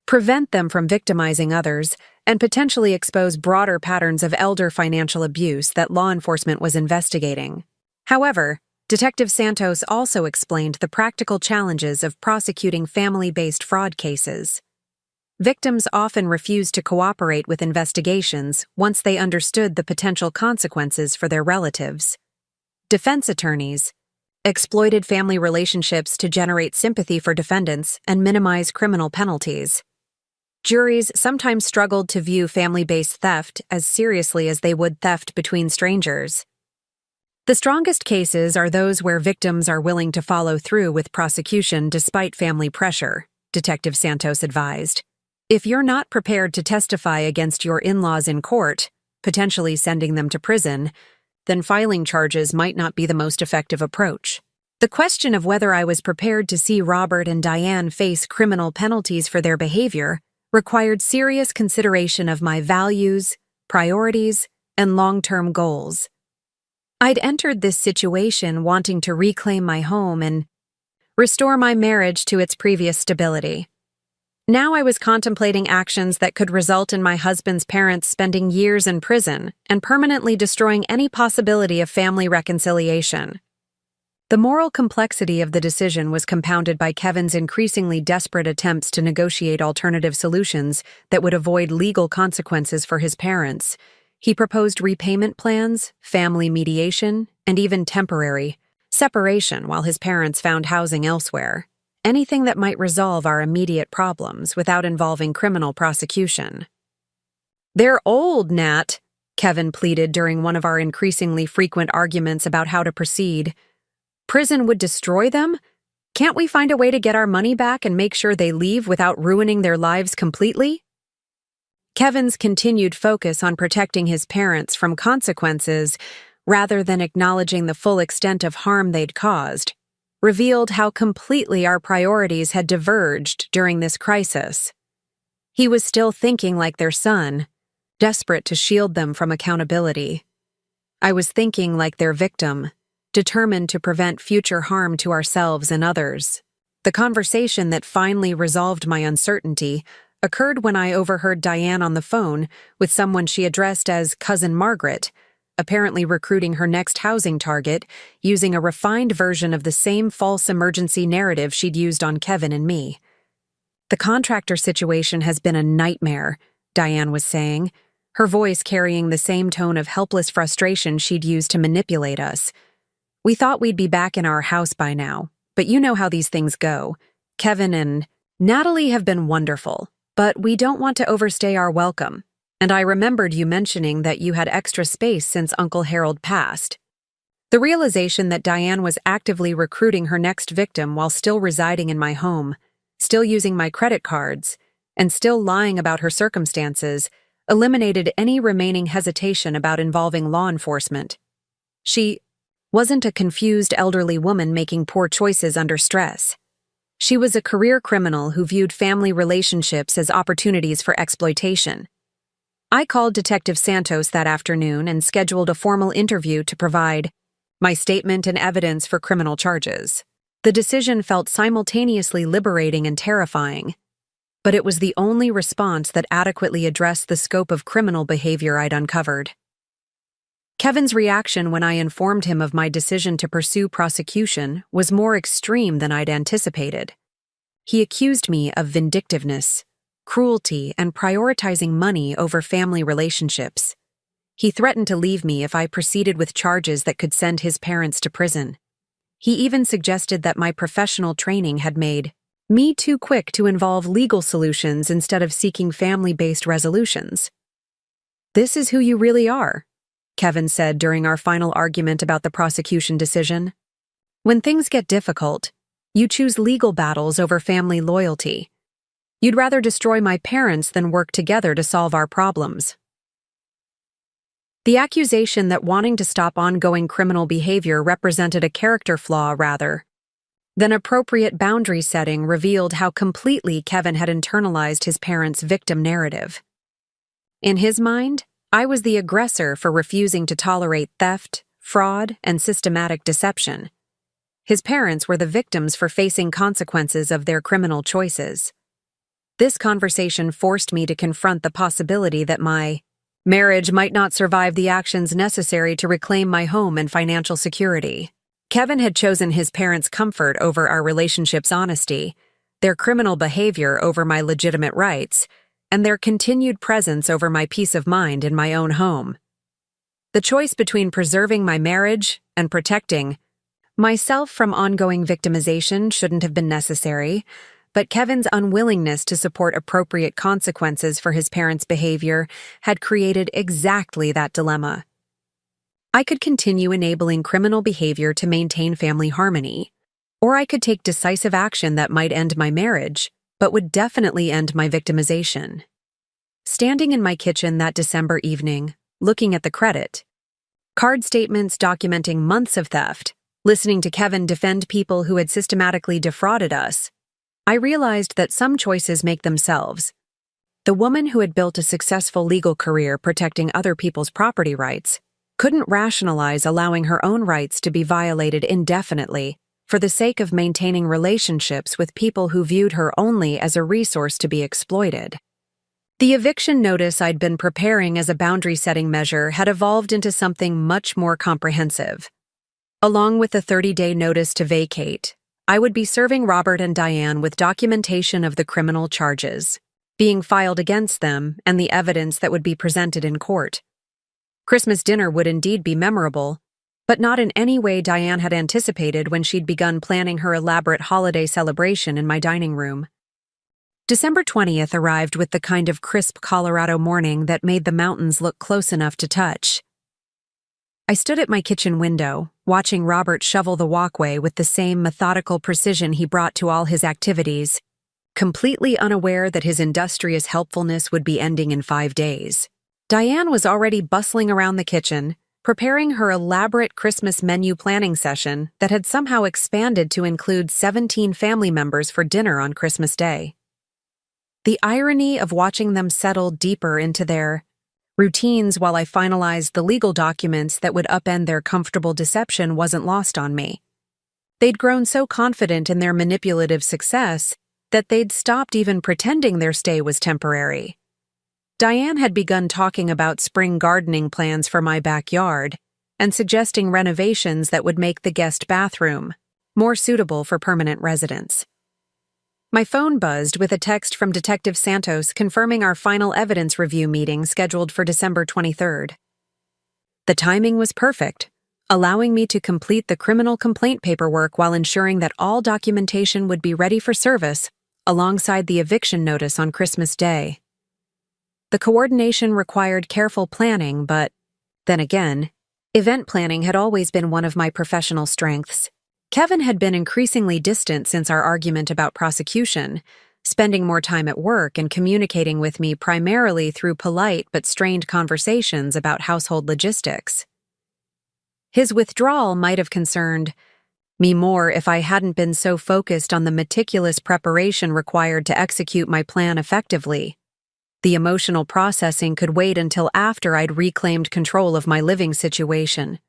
prevent them from victimizing others and potentially expose broader patterns of elder financial abuse that law enforcement was investigating. However, Detective Santos also explained the practical challenges of prosecuting family-based fraud cases. Victims often refused to cooperate with investigations once they understood the potential consequences for their relatives. Defense attorneys exploited family relationships to generate sympathy for defendants and minimize criminal penalties. Juries sometimes struggled to view family-based theft as seriously as they would theft between strangers. The strongest cases are those where victims are willing to follow through with prosecution despite family pressure, Detective Santos advised. If you're not prepared to testify against your in-laws in court, potentially sending them to prison, then filing charges might not be the most effective approach. The question of whether I was prepared to see Robert and Diane face criminal penalties for their behavior required serious consideration of my values, priorities, and long-term goals. I'd entered this situation wanting to reclaim my home and restore my marriage to its previous stability. Now I was contemplating actions that could result in my husband's parents spending years in prison and permanently destroying any possibility of family reconciliation. The moral complexity of the decision was compounded by Kevin's increasingly desperate attempts to negotiate alternative solutions that would avoid legal consequences for his parents. He proposed repayment plans, family mediation, and even temporary separation while his parents found housing elsewhere. Anything that might resolve our immediate problems without involving criminal prosecution. "They're old, Nat," Kevin pleaded during one of our increasingly frequent arguments about how to proceed. "Prison would destroy them? Can't we find a way to get our money back and make sure they leave without ruining their lives completely?" Kevin's continued focus on protecting his parents from consequences, rather than acknowledging the full extent of harm they'd caused, revealed how completely our priorities had diverged during this crisis. He was still thinking like their son, desperate to shield them from accountability. I was thinking like their victim, determined to prevent future harm to ourselves and others. The conversation that finally resolved my uncertainty occurred when I overheard Diane on the phone with someone she addressed as Cousin Margaret, apparently recruiting her next housing target using a refined version of the same false emergency narrative she'd used on Kevin and me. "The contractor situation has been a nightmare," Diane was saying, her voice carrying the same tone of helpless frustration she'd used to manipulate us. "We thought we'd be back in our house by now, but you know how these things go. Kevin and Natalie have been wonderful, but we don't want to overstay our welcome. And I remembered you mentioning that you had extra space since Uncle Harold passed." The realization that Diane was actively recruiting her next victim while still residing in my home, still using my credit cards, and still lying about her circumstances eliminated any remaining hesitation about involving law enforcement. She wasn't a confused elderly woman making poor choices under stress. She was a career criminal who viewed family relationships as opportunities for exploitation. I called Detective Santos that afternoon and scheduled a formal interview to provide my statement and evidence for criminal charges. The decision felt simultaneously liberating and terrifying, but it was the only response that adequately addressed the scope of criminal behavior I'd uncovered. Kevin's reaction when I informed him of my decision to pursue prosecution was more extreme than I'd anticipated. He accused me of vindictiveness, cruelty, and prioritizing money over family relationships. He threatened to leave me if I proceeded with charges that could send his parents to prison. He even suggested that my professional training had made me too quick to involve legal solutions instead of seeking family-based resolutions. "This is who you really are," Kevin said during our final argument about the prosecution decision. "When things get difficult, you choose legal battles over family loyalty. You'd rather destroy my parents than work together to solve our problems." The accusation that wanting to stop ongoing criminal behavior represented a character flaw rather than appropriate boundary setting revealed how completely Kevin had internalized his parents' victim narrative. In his mind, I was the aggressor for refusing to tolerate theft, fraud, and systematic deception. His parents were the victims for facing consequences of their criminal choices. This conversation forced me to confront the possibility that my marriage might not survive the actions necessary to reclaim my home and financial security. Kevin had chosen his parents' comfort over our relationship's honesty, their criminal behavior over my legitimate rights, and their continued presence over my peace of mind in my own home. The choice between preserving my marriage and protecting myself from ongoing victimization shouldn't have been necessary, but Kevin's unwillingness to support appropriate consequences for his parents' behavior had created exactly that dilemma. I could continue enabling criminal behavior to maintain family harmony, or I could take decisive action that might end my marriage, but would definitely end my victimization. Standing in my kitchen that December evening, looking at the credit card statements documenting months of theft, listening to Kevin defend people who had systematically defrauded us, I realized that some choices make themselves. The woman who had built a successful legal career protecting other people's property rights couldn't rationalize allowing her own rights to be violated indefinitely for the sake of maintaining relationships with people who viewed her only as a resource to be exploited. The eviction notice I'd been preparing as a boundary-setting measure had evolved into something much more comprehensive. Along with the 30-day notice to vacate, I would be serving Robert and Diane with documentation of the criminal charges being filed against them and the evidence that would be presented in court. Christmas dinner would indeed be memorable, but not in any way Diane had anticipated when she'd begun planning her elaborate holiday celebration in my dining room. December 20th arrived with the kind of crisp Colorado morning that made the mountains look close enough to touch. I stood at my kitchen window, watching Robert shovel the walkway with the same methodical precision he brought to all his activities, completely unaware that his industrious helpfulness would be ending in 5 days. Diane was already bustling around the kitchen, preparing her elaborate Christmas menu planning session that had somehow expanded to include 17 family members for dinner on Christmas Day. The irony of watching them settle deeper into their routines while I finalized the legal documents that would upend their comfortable deception wasn't lost on me. They'd grown so confident in their manipulative success that they'd stopped even pretending their stay was temporary. Diane had begun talking about spring gardening plans for my backyard and suggesting renovations that would make the guest bathroom more suitable for permanent residents. My phone buzzed with a text from Detective Santos confirming our final evidence review meeting scheduled for December 23rd. The timing was perfect, allowing me to complete the criminal complaint paperwork while ensuring that all documentation would be ready for service alongside the eviction notice on Christmas Day. The coordination required careful planning, but, then again, event planning had always been one of my professional strengths. Kevin had been increasingly distant since our argument about prosecution, spending more time at work and communicating with me primarily through polite but strained conversations about household logistics. His withdrawal might have concerned me more if I hadn't been so focused on the meticulous preparation required to execute my plan effectively. The emotional processing could wait until after I'd reclaimed control of my living situation.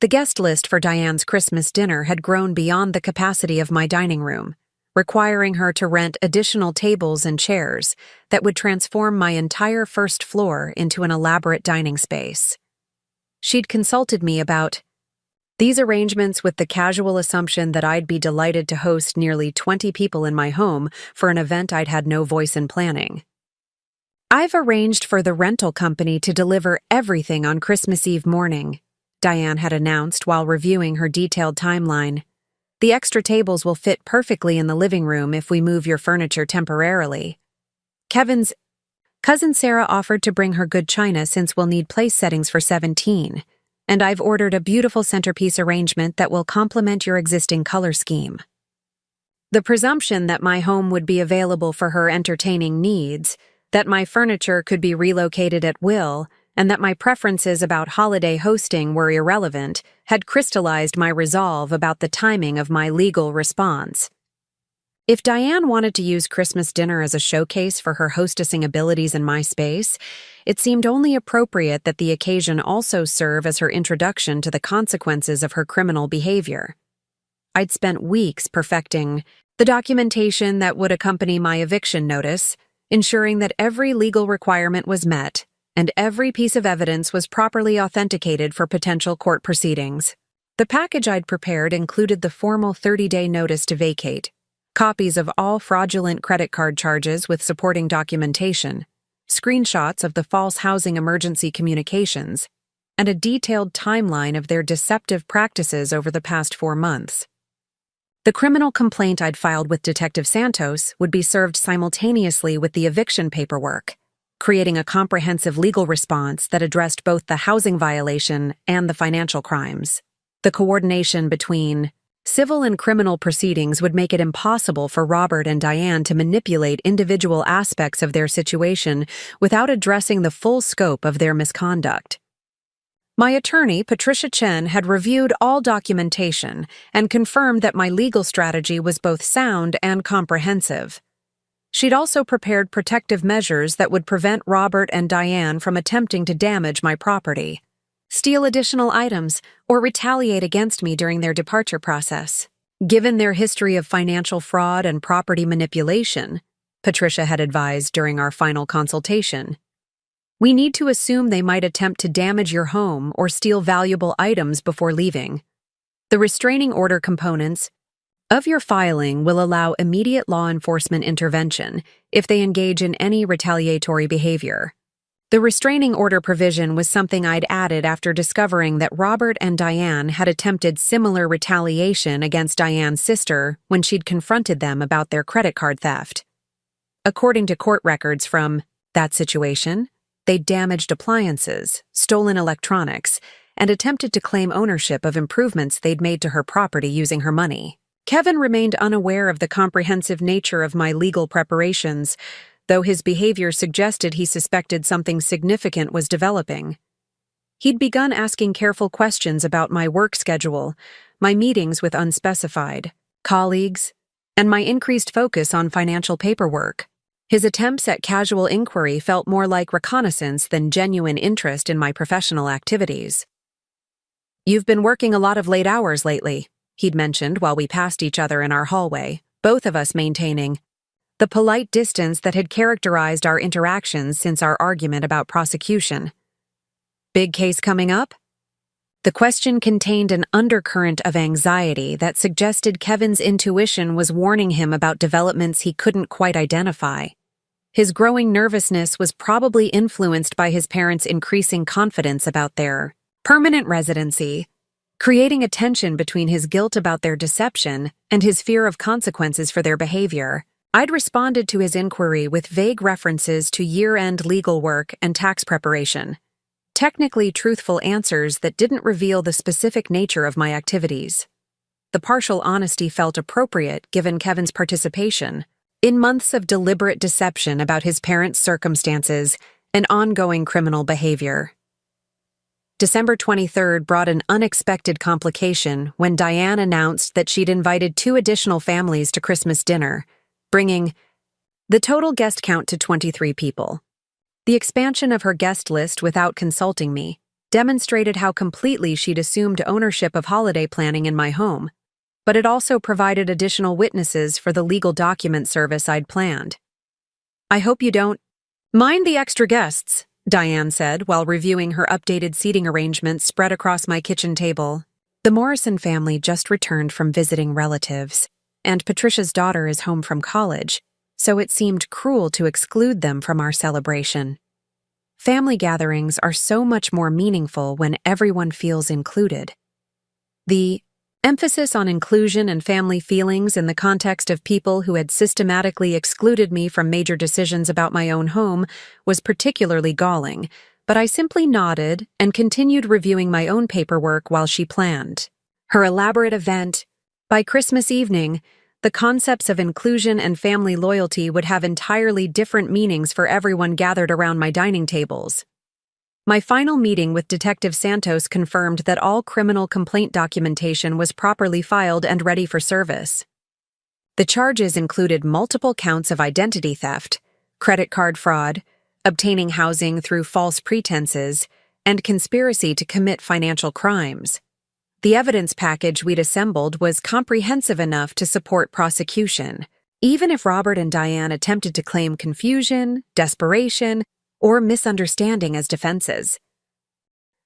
The guest list for Diane's Christmas dinner had grown beyond the capacity of my dining room, requiring her to rent additional tables and chairs that would transform my entire first floor into an elaborate dining space. She'd consulted me about these arrangements with the casual assumption that I'd be delighted to host nearly 20 people in my home for an event I'd had no voice in planning. "I've arranged for the rental company to deliver everything on Christmas Eve morning," Diane had announced while reviewing her detailed timeline. "The extra tables will fit perfectly in the living room if we move your furniture temporarily. Kevin's cousin Sarah offered to bring her good china since we'll need place settings for 17, and I've ordered a beautiful centerpiece arrangement that will complement your existing color scheme." The presumption that my home would be available for her entertaining needs, that my furniture could be relocated at will, and that my preferences about holiday hosting were irrelevant had crystallized my resolve about the timing of my legal response. If Diane wanted to use Christmas dinner as a showcase for her hostessing abilities in my space, it seemed only appropriate that the occasion also serve as her introduction to the consequences of her criminal behavior. I'd spent weeks perfecting the documentation that would accompany my eviction notice, ensuring that every legal requirement was met and every piece of evidence was properly authenticated for potential court proceedings. The package I'd prepared included the formal 30-day notice to vacate, copies of all fraudulent credit card charges with supporting documentation, screenshots of the false housing emergency communications, and a detailed timeline of their deceptive practices over the past 4 months. The criminal complaint I'd filed with Detective Santos would be served simultaneously with the eviction paperwork, creating a comprehensive legal response that addressed both the housing violation and the financial crimes. The coordination between civil and criminal proceedings would make it impossible for Robert and Diane to manipulate individual aspects of their situation without addressing the full scope of their misconduct. My attorney, Patricia Chen, had reviewed all documentation and confirmed that my legal strategy was both sound and comprehensive. She'd also prepared protective measures that would prevent Robert and Diane from attempting to damage my property, steal additional items, or retaliate against me during their departure process. Given their history of financial fraud and property manipulation, Patricia had advised during our final consultation, we need to assume they might attempt to damage your home or steal valuable items before leaving. The restraining order components of your filing will allow immediate law enforcement intervention if they engage in any retaliatory behavior. The restraining order provision was something I'd added after discovering that Robert and Diane had attempted similar retaliation against Diane's sister when she'd confronted them about their credit card theft. According to court records from that situation, they'd damaged appliances, stolen electronics, and attempted to claim ownership of improvements they'd made to her property using her money. Kevin remained unaware of the comprehensive nature of my legal preparations, though his behavior suggested he suspected something significant was developing. He'd begun asking careful questions about my work schedule, my meetings with unspecified colleagues, and my increased focus on financial paperwork. His attempts at casual inquiry felt more like reconnaissance than genuine interest in my professional activities. "You've been working a lot of late hours lately," he'd mentioned while we passed each other in our hallway, both of us maintaining the polite distance that had characterized our interactions since our argument about prosecution. "Big case coming up?" The question contained an undercurrent of anxiety that suggested Kevin's intuition was warning him about developments he couldn't quite identify. His growing nervousness was probably influenced by his parents' increasing confidence about their permanent residency, creating a tension between his guilt about their deception and his fear of consequences for their behavior. I'd responded to his inquiry with vague references to year-end legal work and tax preparation, technically truthful answers that didn't reveal the specific nature of my activities. The partial honesty felt appropriate given Kevin's participation in months of deliberate deception about his parents' circumstances and ongoing criminal behavior. December 23rd brought an unexpected complication when Diane announced that she'd invited 2 additional families to Christmas dinner, bringing the total guest count to 23 people. The expansion of her guest list without consulting me demonstrated how completely she'd assumed ownership of holiday planning in my home, but it also provided additional witnesses for the legal document service I'd planned. "I hope you don't mind the extra guests," Diane said while reviewing her updated seating arrangements spread across my kitchen table. The Morrison family just returned from visiting relatives, and Patricia's daughter is home from college, so it seemed cruel to exclude them from our celebration. Family gatherings are so much more meaningful when everyone feels included. The emphasis on inclusion and family feelings in the context of people who had systematically excluded me from major decisions about my own home was particularly galling, but I simply nodded and continued reviewing my own paperwork while she planned her elaborate event. By Christmas evening, the concepts of inclusion and family loyalty would have entirely different meanings for everyone gathered around my dining tables. My final meeting with Detective Santos confirmed that all criminal complaint documentation was properly filed and ready for service. The charges included multiple counts of identity theft, credit card fraud, obtaining housing through false pretenses, and conspiracy to commit financial crimes. The evidence package we'd assembled was comprehensive enough to support prosecution, even if Robert and Diane attempted to claim confusion, desperation, or misunderstanding as defenses.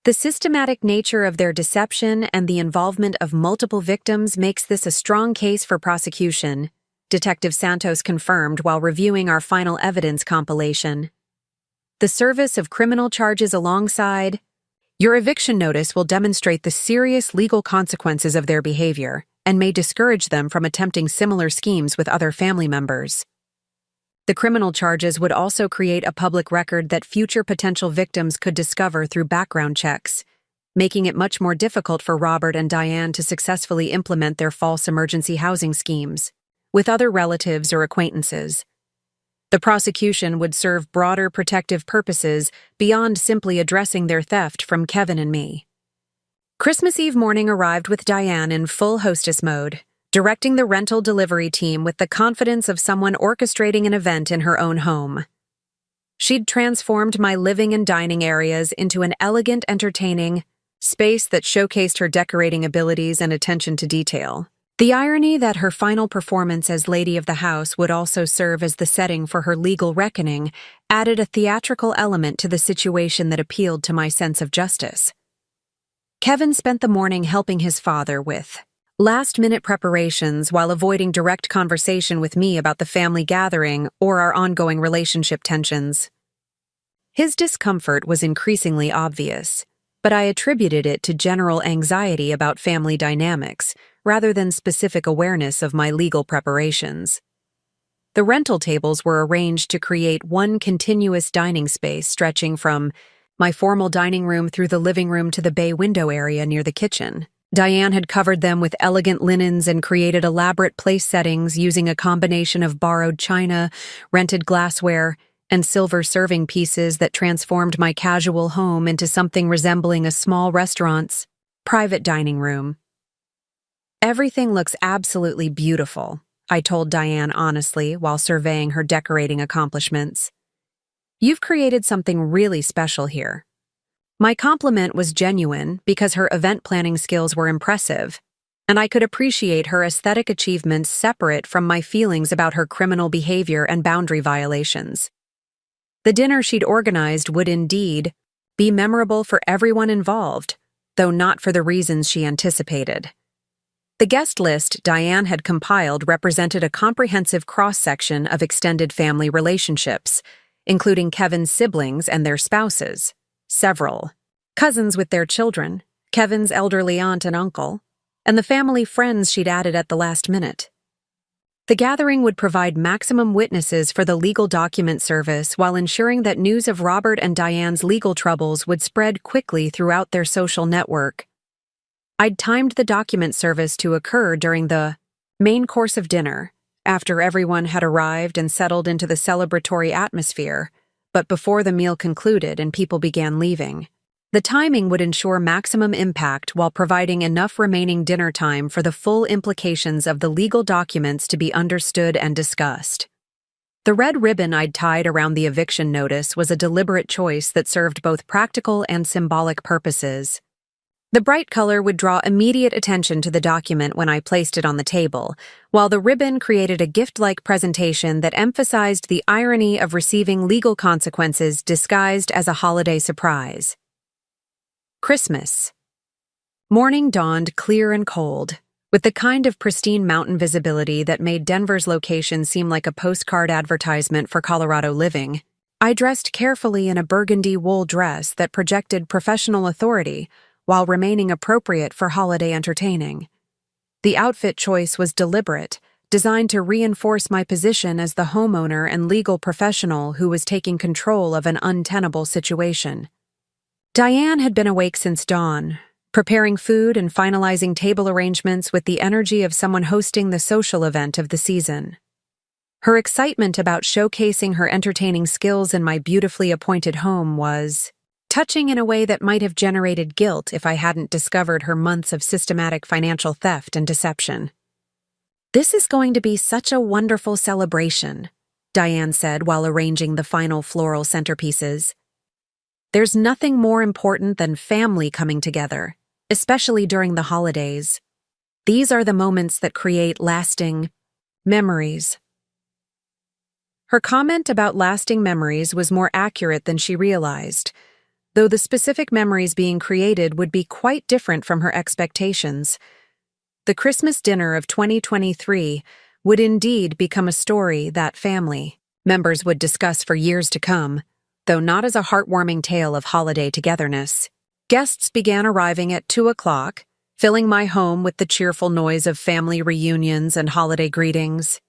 The systematic nature of their deception and the involvement of multiple victims makes this a strong case for prosecution, Detective Santos confirmed while reviewing our final evidence compilation. The service of criminal charges alongside your eviction notice will demonstrate the serious legal consequences of their behavior and may discourage them from attempting similar schemes with other family members. The criminal charges would also create a public record that future potential victims could discover through background checks, making it much more difficult for Robert and Diane to successfully implement their false emergency housing schemes with other relatives or acquaintances. The prosecution would serve broader protective purposes beyond simply addressing their theft from Kevin and me. Christmas Eve morning arrived with Diane in full hostess mode, directing the rental delivery team with the confidence of someone orchestrating an event in her own home. She'd transformed my living and dining areas into an elegant, entertaining space that showcased her decorating abilities and attention to detail. The irony that her final performance as lady of the house would also serve as the setting for her legal reckoning added a theatrical element to the situation that appealed to my sense of justice. Kevin spent the morning helping his father with last-minute preparations while avoiding direct conversation with me about the family gathering or our ongoing relationship tensions. His discomfort was increasingly obvious, but I attributed it to general anxiety about family dynamics rather than specific awareness of my legal preparations. The rental tables were arranged to create one continuous dining space stretching from my formal dining room through the living room to the bay window area near the kitchen. Diane had covered them with elegant linens and created elaborate place settings using a combination of borrowed china, rented glassware, and silver serving pieces that transformed my casual home into something resembling a small restaurant's private dining room. "Everything looks absolutely beautiful," I told Diane honestly while surveying her decorating accomplishments. "You've created something really special here." My compliment was genuine because her event planning skills were impressive, and I could appreciate her aesthetic achievements separate from my feelings about her criminal behavior and boundary violations. The dinner she'd organized would indeed be memorable for everyone involved, though not for the reasons she anticipated. The guest list Diane had compiled represented a comprehensive cross-section of extended family relationships, including Kevin's siblings and their spouses, several cousins with their children, Kevin's elderly aunt and uncle, and the family friends she'd added at the last minute. The gathering would provide maximum witnesses for the legal document service while ensuring that news of Robert and Diane's legal troubles would spread quickly throughout their social network. I'd timed the document service to occur during the main course of dinner, after everyone had arrived and settled into the celebratory atmosphere, but before the meal concluded and people began leaving. The timing would ensure maximum impact while providing enough remaining dinner time for the full implications of the legal documents to be understood and discussed. The red ribbon I'd tied around the eviction notice was a deliberate choice that served both practical and symbolic purposes. The bright color would draw immediate attention to the document when I placed it on the table, while the ribbon created a gift-like presentation that emphasized the irony of receiving legal consequences disguised as a holiday surprise. Christmas. Morning dawned clear and cold, with the kind of pristine mountain visibility that made Denver's location seem like a postcard advertisement for Colorado living. I dressed carefully in a burgundy wool dress that projected professional authority while remaining appropriate for holiday entertaining. The outfit choice was deliberate, designed to reinforce my position as the homeowner and legal professional who was taking control of an untenable situation. Diane had been awake since dawn, preparing food and finalizing table arrangements with the energy of someone hosting the social event of the season. Her excitement about showcasing her entertaining skills in my beautifully appointed home was touching in a way that might have generated guilt if I hadn't discovered her months of systematic financial theft and deception. "This is going to be such a wonderful celebration," Diane said while arranging the final floral centerpieces. "There's nothing more important than family coming together, especially during the holidays. These are the moments that create lasting memories." Her comment about lasting memories was more accurate than she realized, though the specific memories being created would be quite different from her expectations. The Christmas dinner of 2023 would indeed become a story that family members would discuss for years to come, though not as a heartwarming tale of holiday togetherness. Guests began arriving at 2 o'clock, filling my home with the cheerful noise of family reunions and holiday greetings.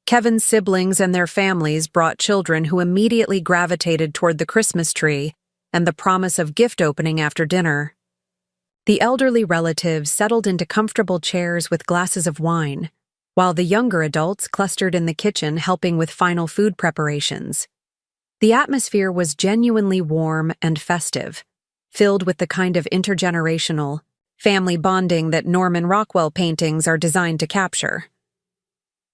Kevin's siblings and their families brought children who immediately gravitated toward the Christmas tree and the promise of gift opening after dinner. The elderly relatives settled into comfortable chairs with glasses of wine, while the younger adults clustered in the kitchen helping with final food preparations. The atmosphere was genuinely warm and festive, filled with the kind of intergenerational family bonding that Norman Rockwell paintings are designed to capture.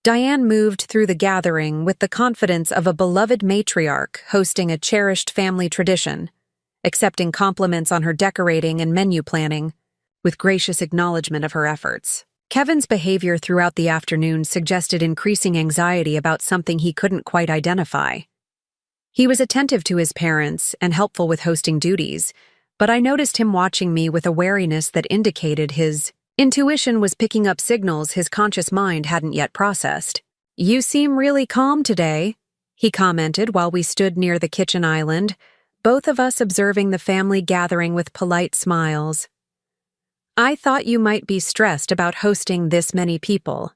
Diane moved through the gathering with the confidence of a beloved matriarch hosting a cherished family tradition, accepting compliments on her decorating and menu planning, with gracious acknowledgement of her efforts. Kevin's behavior throughout the afternoon suggested increasing anxiety about something he couldn't quite identify. He was attentive to his parents and helpful with hosting duties, but I noticed him watching me with a wariness that indicated his intuition was picking up signals his conscious mind hadn't yet processed. "You seem really calm today," he commented while we stood near the kitchen island, both of us observing the family gathering with polite smiles. "I thought you might be stressed about hosting this many people."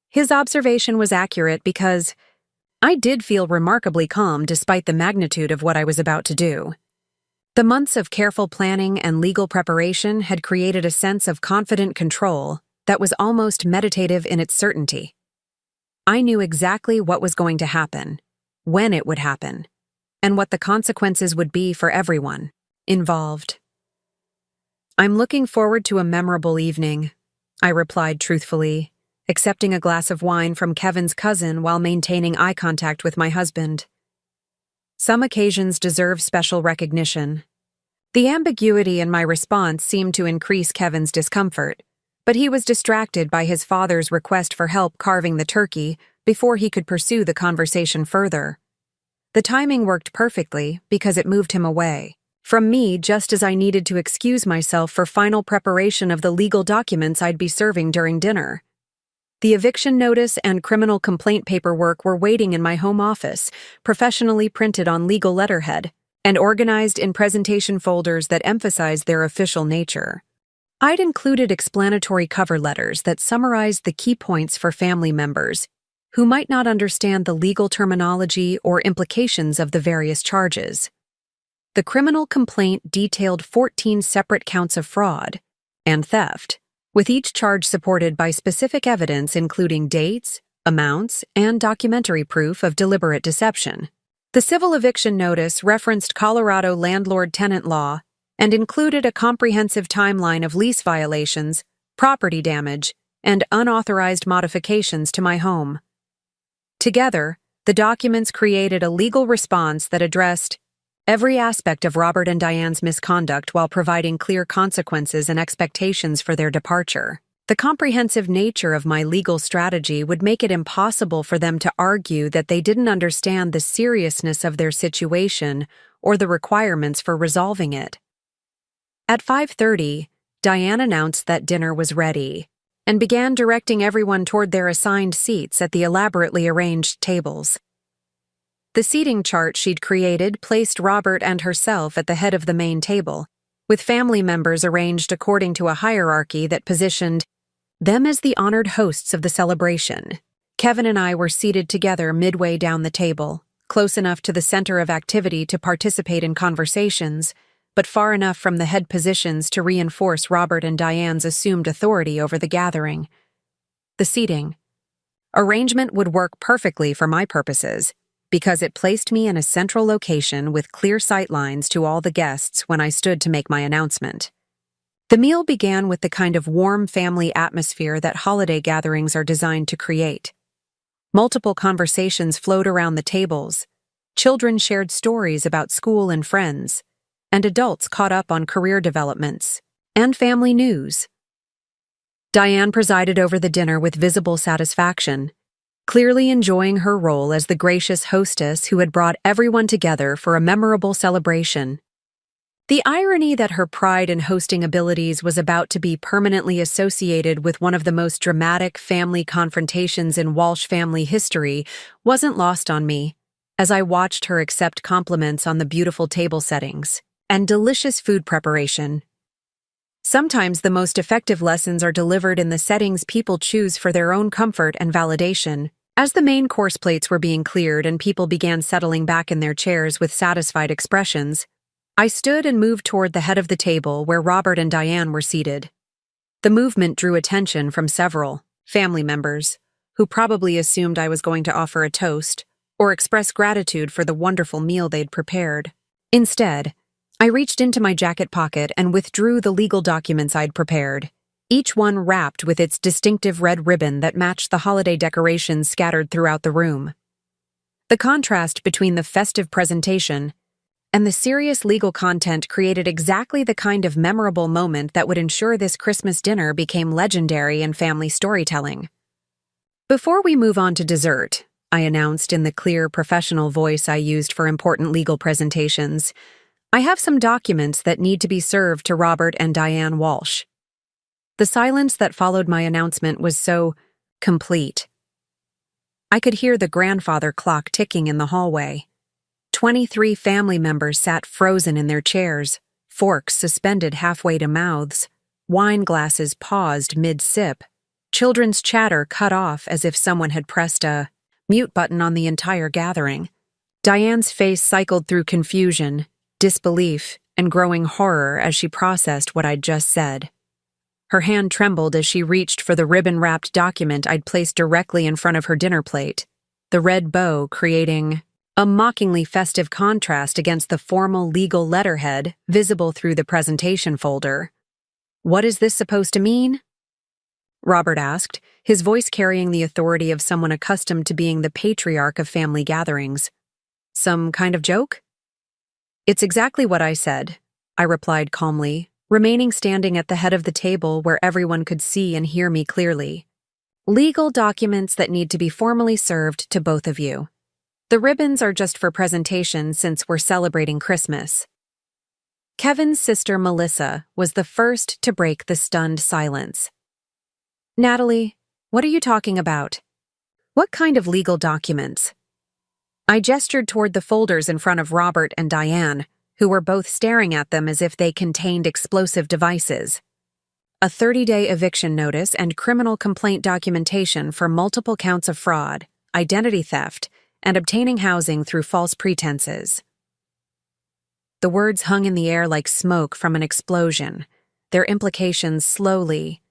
His observation was accurate because I did feel remarkably calm despite the magnitude of what I was about to do. The months of careful planning and legal preparation had created a sense of confident control that was almost meditative in its certainty. I knew exactly what was going to happen, when it would happen, and what the consequences would be for everyone involved. "I'm looking forward to a memorable evening," I replied truthfully, accepting a glass of wine from Kevin's cousin while maintaining eye contact with my husband. Some occasions deserve special recognition. The ambiguity in my response seemed to increase Kevin's discomfort, but he was distracted by his father's request for help carving the turkey before he could pursue the conversation further. The timing worked perfectly because it moved him away from me just as I needed to excuse myself for final preparation of the legal documents I'd be serving during dinner. The eviction notice and criminal complaint paperwork were waiting in my home office, professionally printed on legal letterhead, and organized in presentation folders that emphasized their official nature. I'd included explanatory cover letters that summarized the key points for family members who might not understand the legal terminology or implications of the various charges. The criminal complaint detailed 14 separate counts of fraud and theft, with each charge supported by specific evidence including dates, amounts, and documentary proof of deliberate deception. The civil eviction notice referenced Colorado landlord-tenant law and included a comprehensive timeline of lease violations, property damage, and unauthorized modifications to my home. Together, the documents created a legal response that addressed every aspect of Robert and Diane's misconduct while providing clear consequences and expectations for their departure. The comprehensive nature of my legal strategy would make it impossible for them to argue that they didn't understand the seriousness of their situation or the requirements for resolving it. At 5:30, Diane announced that dinner was ready and began directing everyone toward their assigned seats at the elaborately arranged tables. The seating chart she'd created placed Robert and herself at the head of the main table, with family members arranged according to a hierarchy that positioned them as the honored hosts of the celebration. Kevin and I were seated together midway down the table, close enough to the center of activity to participate in conversations, but far enough from the head positions to reinforce Robert and Diane's assumed authority over the gathering. The seating arrangement would work perfectly for my purposes, because it placed me in a central location with clear sight lines to all the guests when I stood to make my announcement. The meal began with the kind of warm family atmosphere that holiday gatherings are designed to create. Multiple conversations flowed around the tables. Children shared stories about school and friends, and adults caught up on career developments and family news. Diane presided over the dinner with visible satisfaction, clearly enjoying her role as the gracious hostess who had brought everyone together for a memorable celebration. The irony that her pride in hosting abilities was about to be permanently associated with one of the most dramatic family confrontations in Walsh family history wasn't lost on me, as I watched her accept compliments on the beautiful table settings and delicious food preparation. Sometimes the most effective lessons are delivered in the settings people choose for their own comfort and validation. As the main course plates were being cleared and people began settling back in their chairs with satisfied expressions, I stood and moved toward the head of the table where Robert and Diane were seated. The movement drew attention from several family members, who probably assumed I was going to offer a toast or express gratitude for the wonderful meal they'd prepared. Instead, I reached into my jacket pocket and withdrew the legal documents I'd prepared, each one wrapped with its distinctive red ribbon that matched the holiday decorations scattered throughout the room. The contrast between the festive presentation and the serious legal content created exactly the kind of memorable moment that would ensure this Christmas dinner became legendary in family storytelling. Before we move on to dessert, I announced in the clear, professional voice I used for important legal presentations, I have some documents that need to be served to Robert and Diane Walsh. The silence that followed my announcement was so complete. I could hear the grandfather clock ticking in the hallway. 23 family members sat frozen in their chairs, forks suspended halfway to mouths, wine glasses paused mid-sip, children's chatter cut off as if someone had pressed a mute button on the entire gathering. Diane's face cycled through confusion, disbelief, and growing horror as she processed what I'd just said. Her hand trembled as she reached for the ribbon-wrapped document I'd placed directly in front of her dinner plate, the red bow creating a mockingly festive contrast against the formal legal letterhead visible through the presentation folder. "What is this supposed to mean?" Robert asked, his voice carrying the authority of someone accustomed to being the patriarch of family gatherings. "Some kind of joke?" "It's exactly what I said," I replied calmly, remaining standing at the head of the table where everyone could see and hear me clearly. "Legal documents that need to be formally served to both of you. The ribbons are just for presentation since we're celebrating Christmas." Kevin's sister Melissa was the first to break the stunned silence. "Natalie, what are you talking about? What kind of legal documents?" I gestured toward the folders in front of Robert and Diane, who were both staring at them as if they contained explosive devices. A 30-day eviction notice and criminal complaint documentation for multiple counts of fraud, identity theft, and obtaining housing through false pretenses. The words hung in the air like smoke from an explosion, their implications slowly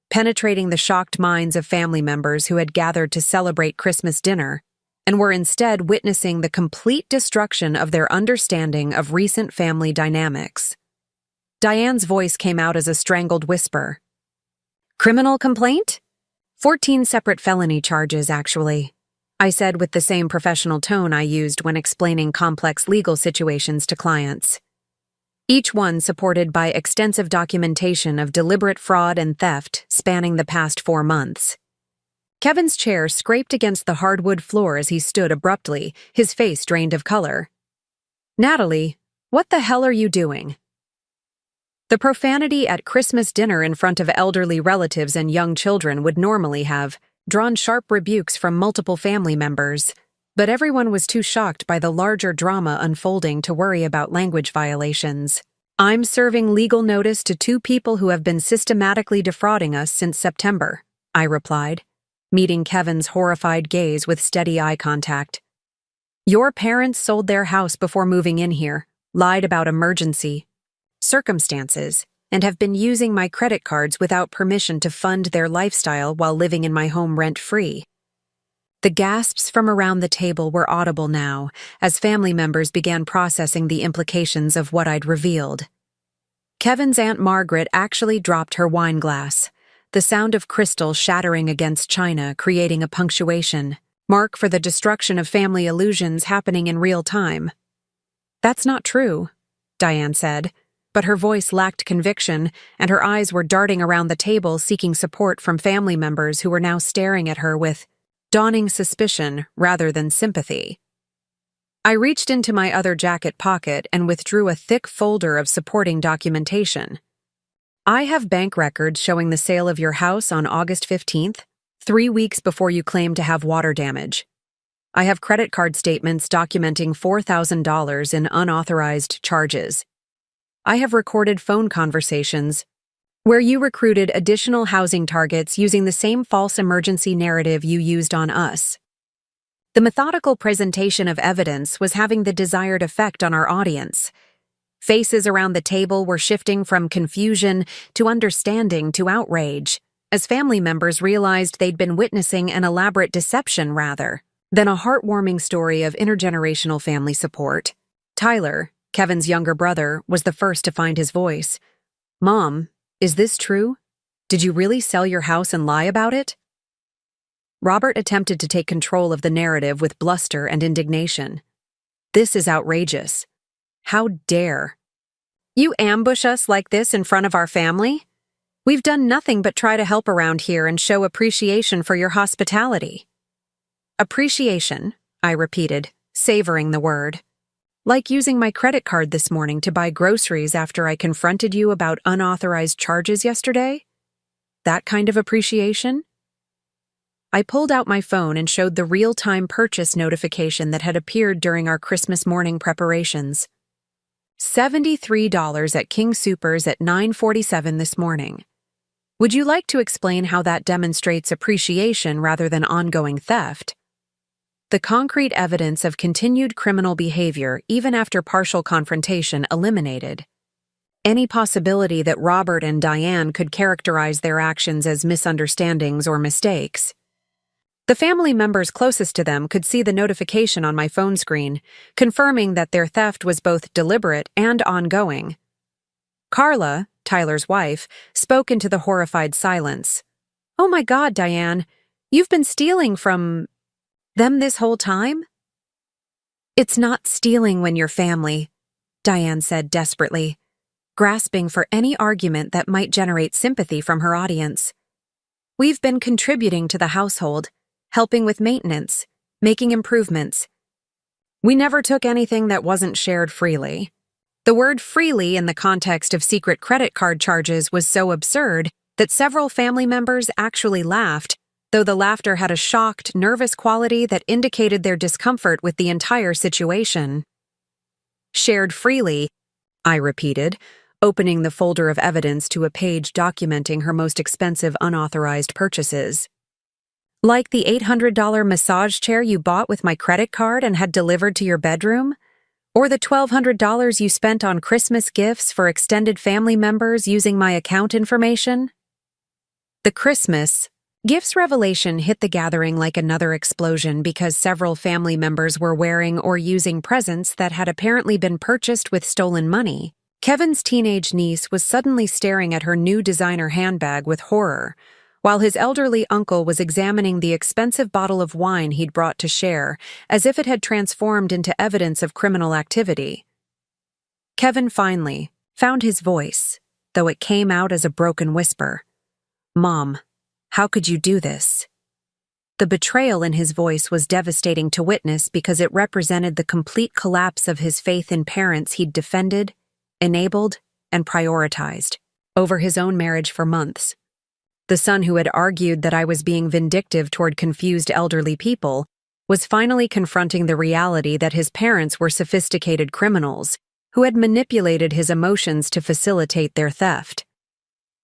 penetrating the shocked minds of family members who had gathered to celebrate Christmas dinner and were instead witnessing the complete destruction of their understanding of recent family dynamics. Diane's voice came out as a strangled whisper. "Criminal complaint? 14 separate felony charges, actually. I said with the same professional tone I used when explaining complex legal situations to clients. Each one supported by extensive documentation of deliberate fraud and theft spanning the past 4 months. Kevin's chair scraped against the hardwood floor as he stood abruptly, his face drained of color. "Natalie, what the hell are you doing?" The profanity at Christmas dinner in front of elderly relatives and young children would normally have drawn sharp rebukes from multiple family members, but everyone was too shocked by the larger drama unfolding to worry about language violations. "I'm serving legal notice to 2 people who have been systematically defrauding us since September," I replied, meeting Kevin's horrified gaze with steady eye contact. "Your parents sold their house before moving in here, lied about emergency circumstances, and have been using my credit cards without permission to fund their lifestyle while living in my home rent-free." The gasps from around the table were audible now, as family members began processing the implications of what I'd revealed. Kevin's Aunt Margaret actually dropped her wine glass, the sound of crystal shattering against china creating a punctuation mark for the destruction of family illusions happening in real time. "That's not true," Diane said, but her voice lacked conviction, and her eyes were darting around the table seeking support from family members who were now staring at her with dawning suspicion rather than sympathy. I reached into my other jacket pocket and withdrew a thick folder of supporting documentation. "I have bank records showing the sale of your house on August 15th, 3 weeks before you claimed to have water damage. I have credit card statements documenting $4,000 in unauthorized charges. I have recorded phone conversations where you recruited additional housing targets using the same false emergency narrative you used on us." The methodical presentation of evidence was having the desired effect on our audience. Faces around the table were shifting from confusion to understanding to outrage, as family members realized they'd been witnessing an elaborate deception rather than a heartwarming story of intergenerational family support. Tyler, Kevin's younger brother, was the first to find his voice. "Mom, is this true? Did you really sell your house and lie about it?" Robert attempted to take control of the narrative with bluster and indignation. "This is outrageous. How dare you ambush us like this in front of our family? We've done nothing but try to help around here and show appreciation for your hospitality." "Appreciation," I repeated, savoring the word. "Like using my credit card this morning to buy groceries after I confronted you about unauthorized charges yesterday? That kind of appreciation?" I pulled out my phone and showed the real-time purchase notification that had appeared during our Christmas morning preparations. $73 at King Soopers at 9:47 this morning. Would you like to explain how that demonstrates appreciation rather than ongoing theft? The concrete evidence of continued criminal behavior, even after partial confrontation, eliminated any possibility that Robert and Diane could characterize their actions as misunderstandings or mistakes. The family members closest to them could see the notification on my phone screen, confirming that their theft was both deliberate and ongoing. Carla, Tyler's wife, spoke into the horrified silence. "Oh my God, Diane, you've been stealing from them this whole time?" "It's not stealing when you're family," Diane said desperately, grasping for any argument that might generate sympathy from her audience. "We've been contributing to the household, helping with maintenance, making improvements. We never took anything that wasn't shared freely." The word freely in the context of secret credit card charges was so absurd that several family members actually laughed, though the laughter had a shocked, nervous quality that indicated their discomfort with the entire situation. "Shared freely," I repeated, opening the folder of evidence to a page documenting her most expensive unauthorized purchases. "Like the $800 massage chair you bought with my credit card and had delivered to your bedroom? Or the $1,200 you spent on Christmas gifts for extended family members using my account information?" The Christmas gifts revelation hit the gathering like another explosion because several family members were wearing or using presents that had apparently been purchased with stolen money. Kevin's teenage niece was suddenly staring at her new designer handbag with horror, while his elderly uncle was examining the expensive bottle of wine he'd brought to share, as if it had transformed into evidence of criminal activity. Kevin finally found his voice, though it came out as a broken whisper. "Mom, how could you do this?" The betrayal in his voice was devastating to witness because it represented the complete collapse of his faith in parents he'd defended, enabled, and prioritized over his own marriage for months. The son who had argued that I was being vindictive toward confused elderly people was finally confronting the reality that his parents were sophisticated criminals who had manipulated his emotions to facilitate their theft.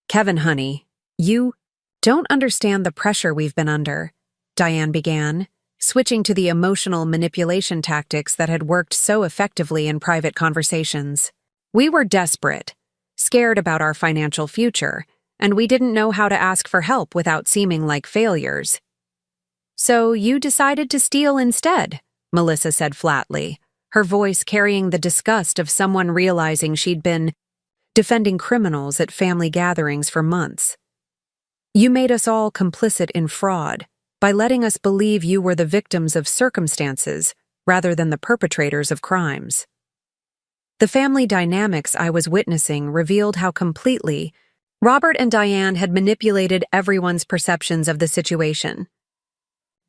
"Kevin, honey, you don't understand the pressure we've been under," Diane began, switching to the emotional manipulation tactics that had worked so effectively in private conversations. "We were desperate, scared about our financial future, and we didn't know how to ask for help without seeming like failures. So you decided to steal instead," Melissa said flatly, her voice carrying the disgust of someone realizing she'd been defending criminals at family gatherings for months. "You made us all complicit in fraud by letting us believe you were the victims of circumstances rather than the perpetrators of crimes." The family dynamics I was witnessing revealed how completely Robert and Diane had manipulated everyone's perceptions of the situation.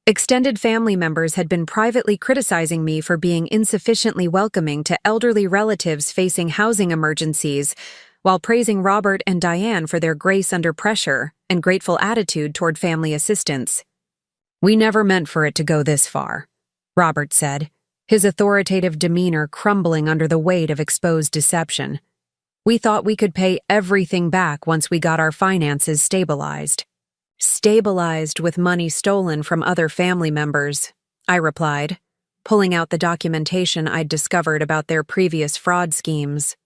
Extended family members had been privately criticizing me for being insufficiently welcoming to elderly relatives facing housing emergencies, while praising Robert and Diane for their grace under pressure and grateful attitude toward family assistance. "We never meant for it to go this far," Robert said, his authoritative demeanor crumbling under the weight of exposed deception. "We thought we could pay everything back once we got our finances stabilized." "Stabilized with money stolen from other family members," I replied, pulling out the documentation I'd discovered about their previous fraud schemes.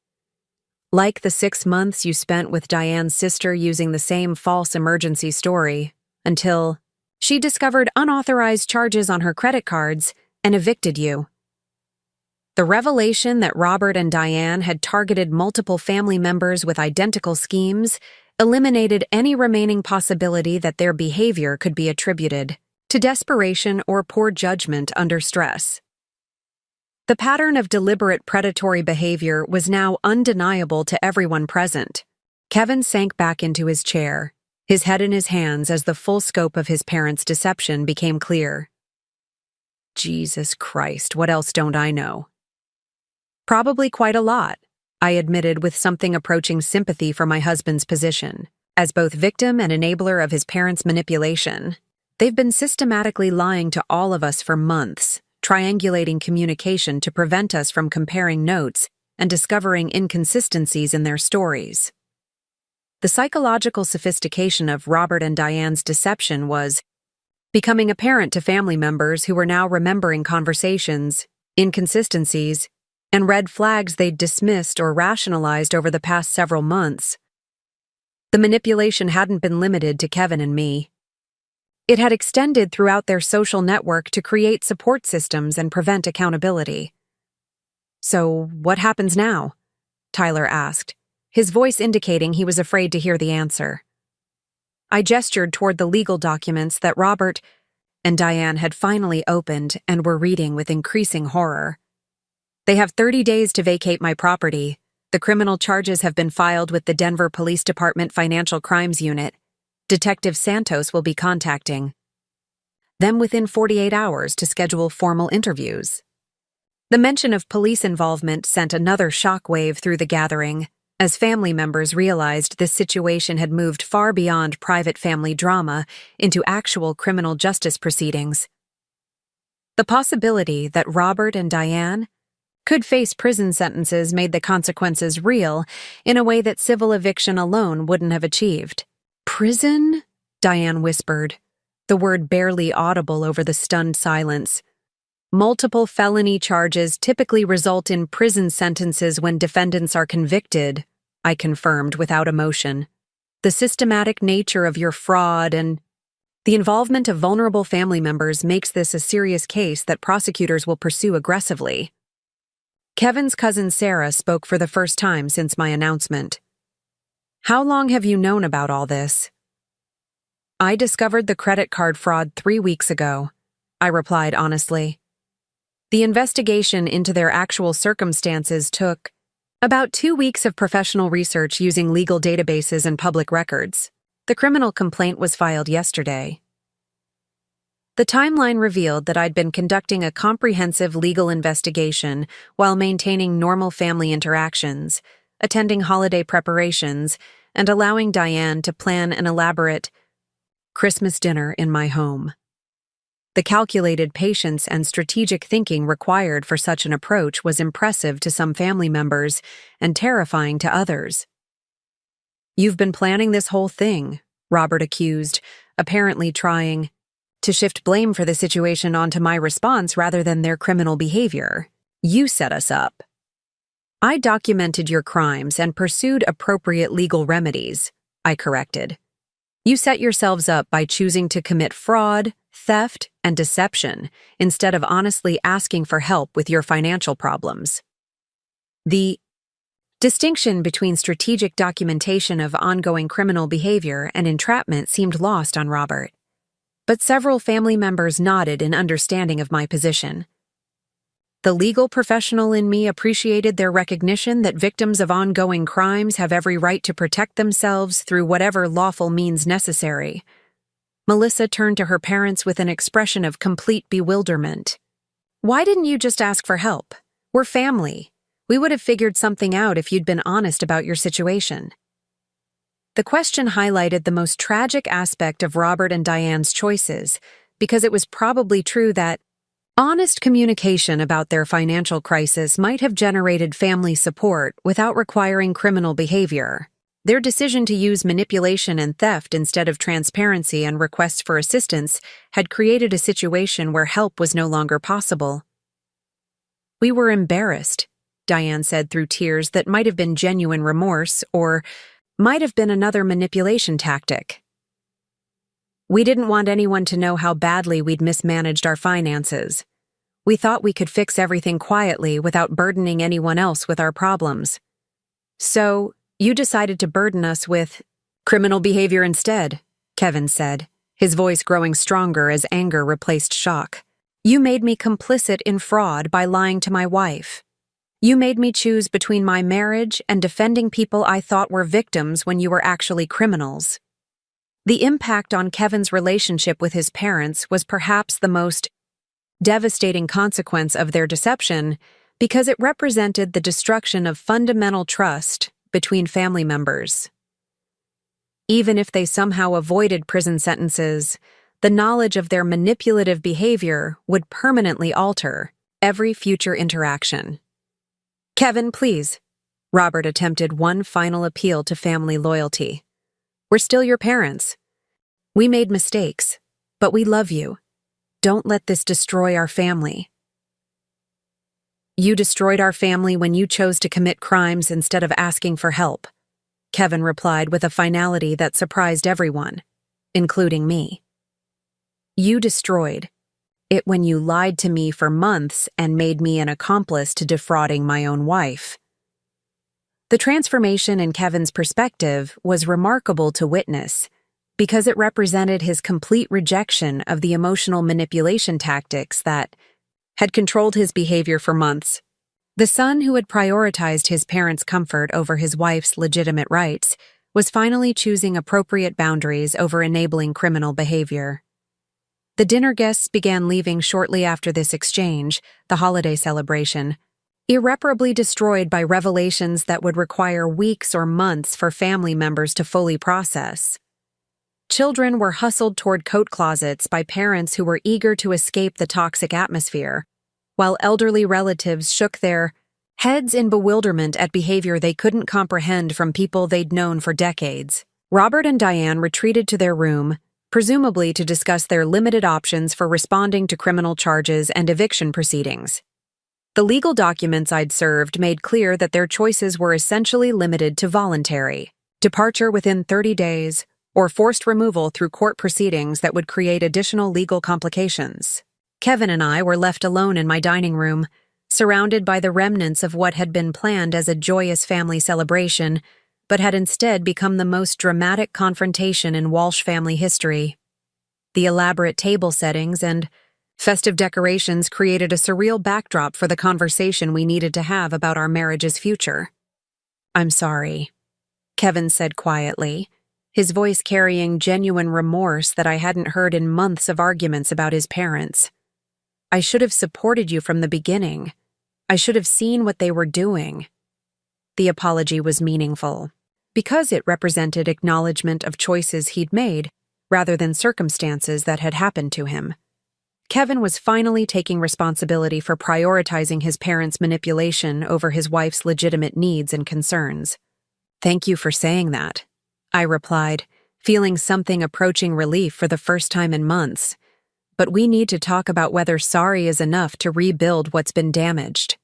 "Like the 6 months you spent with Diane's sister using the same false emergency story, until she discovered unauthorized charges on her credit cards and evicted you." The revelation that Robert and Diane had targeted multiple family members with identical schemes eliminated any remaining possibility that their behavior could be attributed to desperation or poor judgment under stress. The pattern of deliberate predatory behavior was now undeniable to everyone present. Kevin sank back into his chair, his head in his hands as the full scope of his parents' deception became clear. "Jesus Christ, what else don't I know?" "Probably quite a lot," I admitted with something approaching sympathy for my husband's position. As both victim and enabler of his parents' manipulation, they've been systematically lying to all of us for months, triangulating communication to prevent us from comparing notes and discovering inconsistencies in their stories. The psychological sophistication of Robert and Diane's deception was becoming apparent to family members who were now remembering conversations, inconsistencies, and red flags they'd dismissed or rationalized over the past several months. The manipulation hadn't been limited to Kevin and me. It had extended throughout their social network to create support systems and prevent accountability. "So, what happens now?" Tyler asked, his voice indicating he was afraid to hear the answer. I gestured toward the legal documents that Robert and Diane had finally opened and were reading with increasing horror. "They have 30 days to vacate my property. The criminal charges have been filed with the Denver Police Department Financial Crimes Unit. Detective Santos will be contacting them within 48 hours to schedule formal interviews." The mention of police involvement sent another shockwave through the gathering, as family members realized this situation had moved far beyond private family drama into actual criminal justice proceedings. The possibility that Robert and Diane could face prison sentences made the consequences real in a way that civil eviction alone wouldn't have achieved. "Prison?" Diane whispered, the word barely audible over the stunned silence. "Multiple felony charges typically result in prison sentences when defendants are convicted," I confirmed without emotion. "The systematic nature of your fraud and the involvement of vulnerable family members makes this a serious case that prosecutors will pursue aggressively." Kevin's cousin Sarah spoke for the first time since my announcement. "How long have you known about all this?" I discovered the credit card fraud 3 weeks ago, I replied honestly. The investigation into their actual circumstances took about 2 weeks of professional research using legal databases and public records. The criminal complaint was filed yesterday. The timeline revealed that I'd been conducting a comprehensive legal investigation while maintaining normal family interactions, attending holiday preparations, and allowing Diane to plan an elaborate Christmas dinner in my home. The calculated patience and strategic thinking required for such an approach was impressive to some family members and terrifying to others. "You've been planning this whole thing," Robert accused, apparently trying to shift blame for the situation onto my response rather than their criminal behavior. "You set us up." "I documented your crimes and pursued appropriate legal remedies," I corrected. "You set yourselves up by choosing to commit fraud, theft, and deception instead of honestly asking for help with your financial problems." The distinction between strategic documentation of ongoing criminal behavior and entrapment seemed lost on Robert, but several family members nodded in understanding of my position. The legal professional in me appreciated their recognition that victims of ongoing crimes have every right to protect themselves through whatever lawful means necessary. Melissa turned to her parents with an expression of complete bewilderment. "Why didn't you just ask for help? We're family. We would have figured something out if you'd been honest about your situation." The question highlighted the most tragic aspect of Robert and Diane's choices, because it was probably true that honest communication about their financial crisis might have generated family support without requiring criminal behavior. Their decision to use manipulation and theft instead of transparency and requests for assistance had created a situation where help was no longer possible. "We were embarrassed," Diane said through tears that might have been genuine remorse or might have been another manipulation tactic. "We didn't want anyone to know how badly we'd mismanaged our finances. We thought we could fix everything quietly without burdening anyone else with our problems. So, you decided to burden us with criminal behavior instead," Kevin said, his voice growing stronger as anger replaced shock. "You made me complicit in fraud by lying to my wife. You made me choose between my marriage and defending people I thought were victims when you were actually criminals." The impact on Kevin's relationship with his parents was perhaps the most devastating consequence of their deception because it represented the destruction of fundamental trust between family members. Even if they somehow avoided prison sentences, the knowledge of their manipulative behavior would permanently alter every future interaction. "Kevin, please," Robert attempted one final appeal to family loyalty. "We're still your parents. We made mistakes, but we love you. Don't let this destroy our family." "You destroyed our family when you chose to commit crimes instead of asking for help," Kevin replied with a finality that surprised everyone, including me. "You destroyed it when you lied to me for months and made me an accomplice to defrauding my own wife." The transformation in Kevin's perspective was remarkable to witness because it represented his complete rejection of the emotional manipulation tactics that had controlled his behavior for months. The son who had prioritized his parents' comfort over his wife's legitimate rights was finally choosing appropriate boundaries over enabling criminal behavior. The dinner guests began leaving shortly after this exchange, the holiday celebration, irreparably destroyed by revelations that would require weeks or months for family members to fully process. Children were hustled toward coat closets by parents who were eager to escape the toxic atmosphere, while elderly relatives shook their heads in bewilderment at behavior they couldn't comprehend from people they'd known for decades. Robert and Diane retreated to their room, presumably to discuss their limited options for responding to criminal charges and eviction proceedings. The legal documents I'd served made clear that their choices were essentially limited to voluntary departure within 30 days, or forced removal through court proceedings that would create additional legal complications. Kevin and I were left alone in my dining room, surrounded by the remnants of what had been planned as a joyous family celebration, but had instead become the most dramatic confrontation in Walsh family history. The elaborate table settings and festive decorations created a surreal backdrop for the conversation we needed to have about our marriage's future. "I'm sorry," Kevin said quietly, his voice carrying genuine remorse that I hadn't heard in months of arguments about his parents. "I should have supported you from the beginning. I should have seen what they were doing." The apology was meaningful, because it represented acknowledgement of choices he'd made, rather than circumstances that had happened to him. Kevin was finally taking responsibility for prioritizing his parents' manipulation over his wife's legitimate needs and concerns. "Thank you for saying that," I replied, feeling something approaching relief for the first time in months. "But we need to talk about whether sorry is enough to rebuild what's been damaged."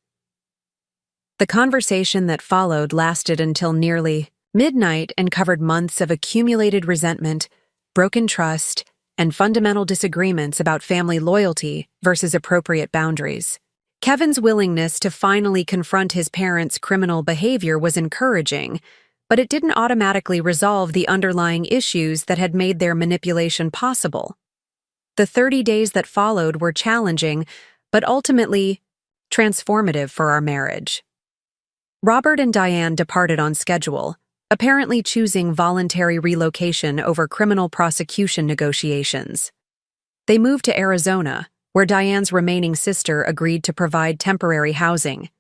The conversation that followed lasted until nearly midnight and covered months of accumulated resentment, broken trust, and fundamental disagreements about family loyalty versus appropriate boundaries. Kevin's willingness to finally confront his parents' criminal behavior was encouraging, but it didn't automatically resolve the underlying issues that had made their manipulation possible. The 30 days that followed were challenging, but ultimately transformative for our marriage. Robert and Diane departed on schedule, apparently choosing voluntary relocation over criminal prosecution negotiations. They moved to Arizona, where Diane's remaining sister agreed to provide temporary housing,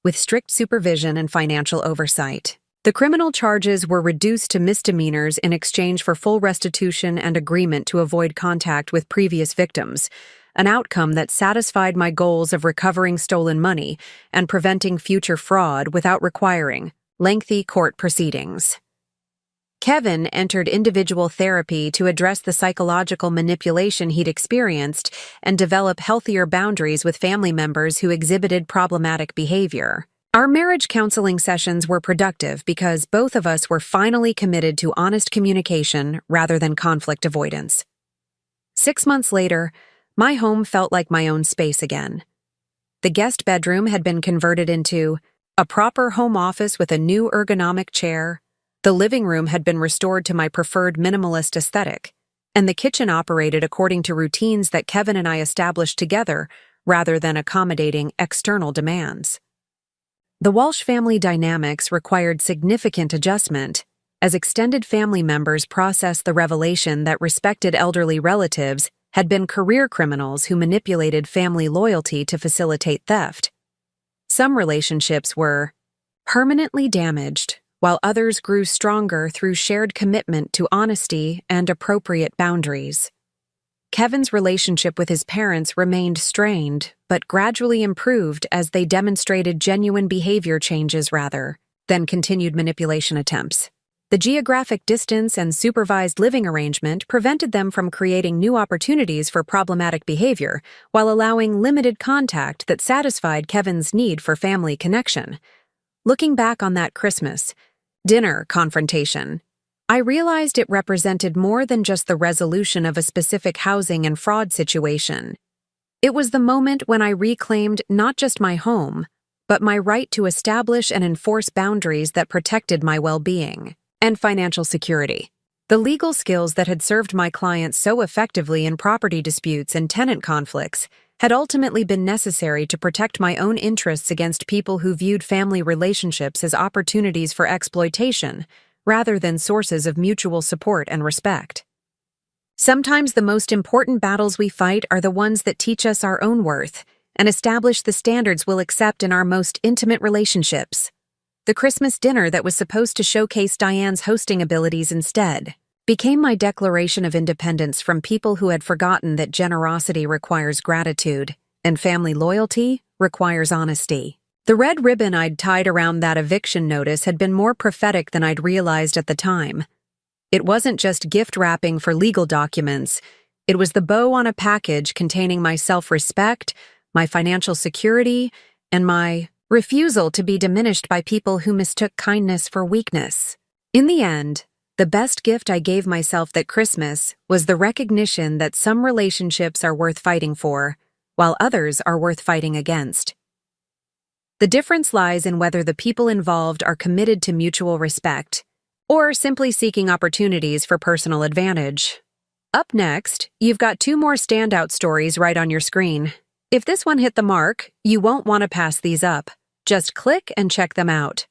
with strict supervision and financial oversight. The criminal charges were reduced to misdemeanors in exchange for full restitution and agreement to avoid contact with previous victims, an outcome that satisfied my goals of recovering stolen money and preventing future fraud without requiring lengthy court proceedings. Kevin entered individual therapy to address the psychological manipulation he'd experienced and develop healthier boundaries with family members who exhibited problematic behavior. Our marriage counseling sessions were productive because both of us were finally committed to honest communication rather than conflict avoidance. 6 months later, my home felt like my own space again. The guest bedroom had been converted into a proper home office with a new ergonomic chair. The living room had been restored to my preferred minimalist aesthetic, and the kitchen operated according to routines that Kevin and I established together rather than accommodating external demands. The Walsh family dynamics required significant adjustment, as extended family members processed the revelation that respected elderly relatives had been career criminals who manipulated family loyalty to facilitate theft. Some relationships were permanently damaged, while others grew stronger through shared commitment to honesty and appropriate boundaries. Kevin's relationship with his parents remained strained, but gradually improved as they demonstrated genuine behavior changes rather than continued manipulation attempts. The geographic distance and supervised living arrangement prevented them from creating new opportunities for problematic behavior while allowing limited contact that satisfied Kevin's need for family connection. Looking back on that Christmas dinner confrontation, I realized it represented more than just the resolution of a specific housing and fraud situation. It was the moment when I reclaimed not just my home, but my right to establish and enforce boundaries that protected my well-being and financial security. The legal skills that had served my clients so effectively in property disputes and tenant conflicts had ultimately been necessary to protect my own interests against people who viewed family relationships as opportunities for exploitation rather than sources of mutual support and respect. Sometimes the most important battles we fight are the ones that teach us our own worth and establish the standards we'll accept in our most intimate relationships. The Christmas dinner that was supposed to showcase Diane's hosting abilities instead became my declaration of independence from people who had forgotten that generosity requires gratitude and family loyalty requires honesty. The red ribbon I'd tied around that eviction notice had been more prophetic than I'd realized at the time. It wasn't just gift wrapping for legal documents, it was the bow on a package containing my self-respect, my financial security, and my refusal to be diminished by people who mistook kindness for weakness. In the end, the best gift I gave myself that Christmas was the recognition that some relationships are worth fighting for, while others are worth fighting against. The difference lies in whether the people involved are committed to mutual respect or simply seeking opportunities for personal advantage. Up next, you've got 2 more standout stories right on your screen. If this one hit the mark, you won't want to pass these up. Just click and check them out.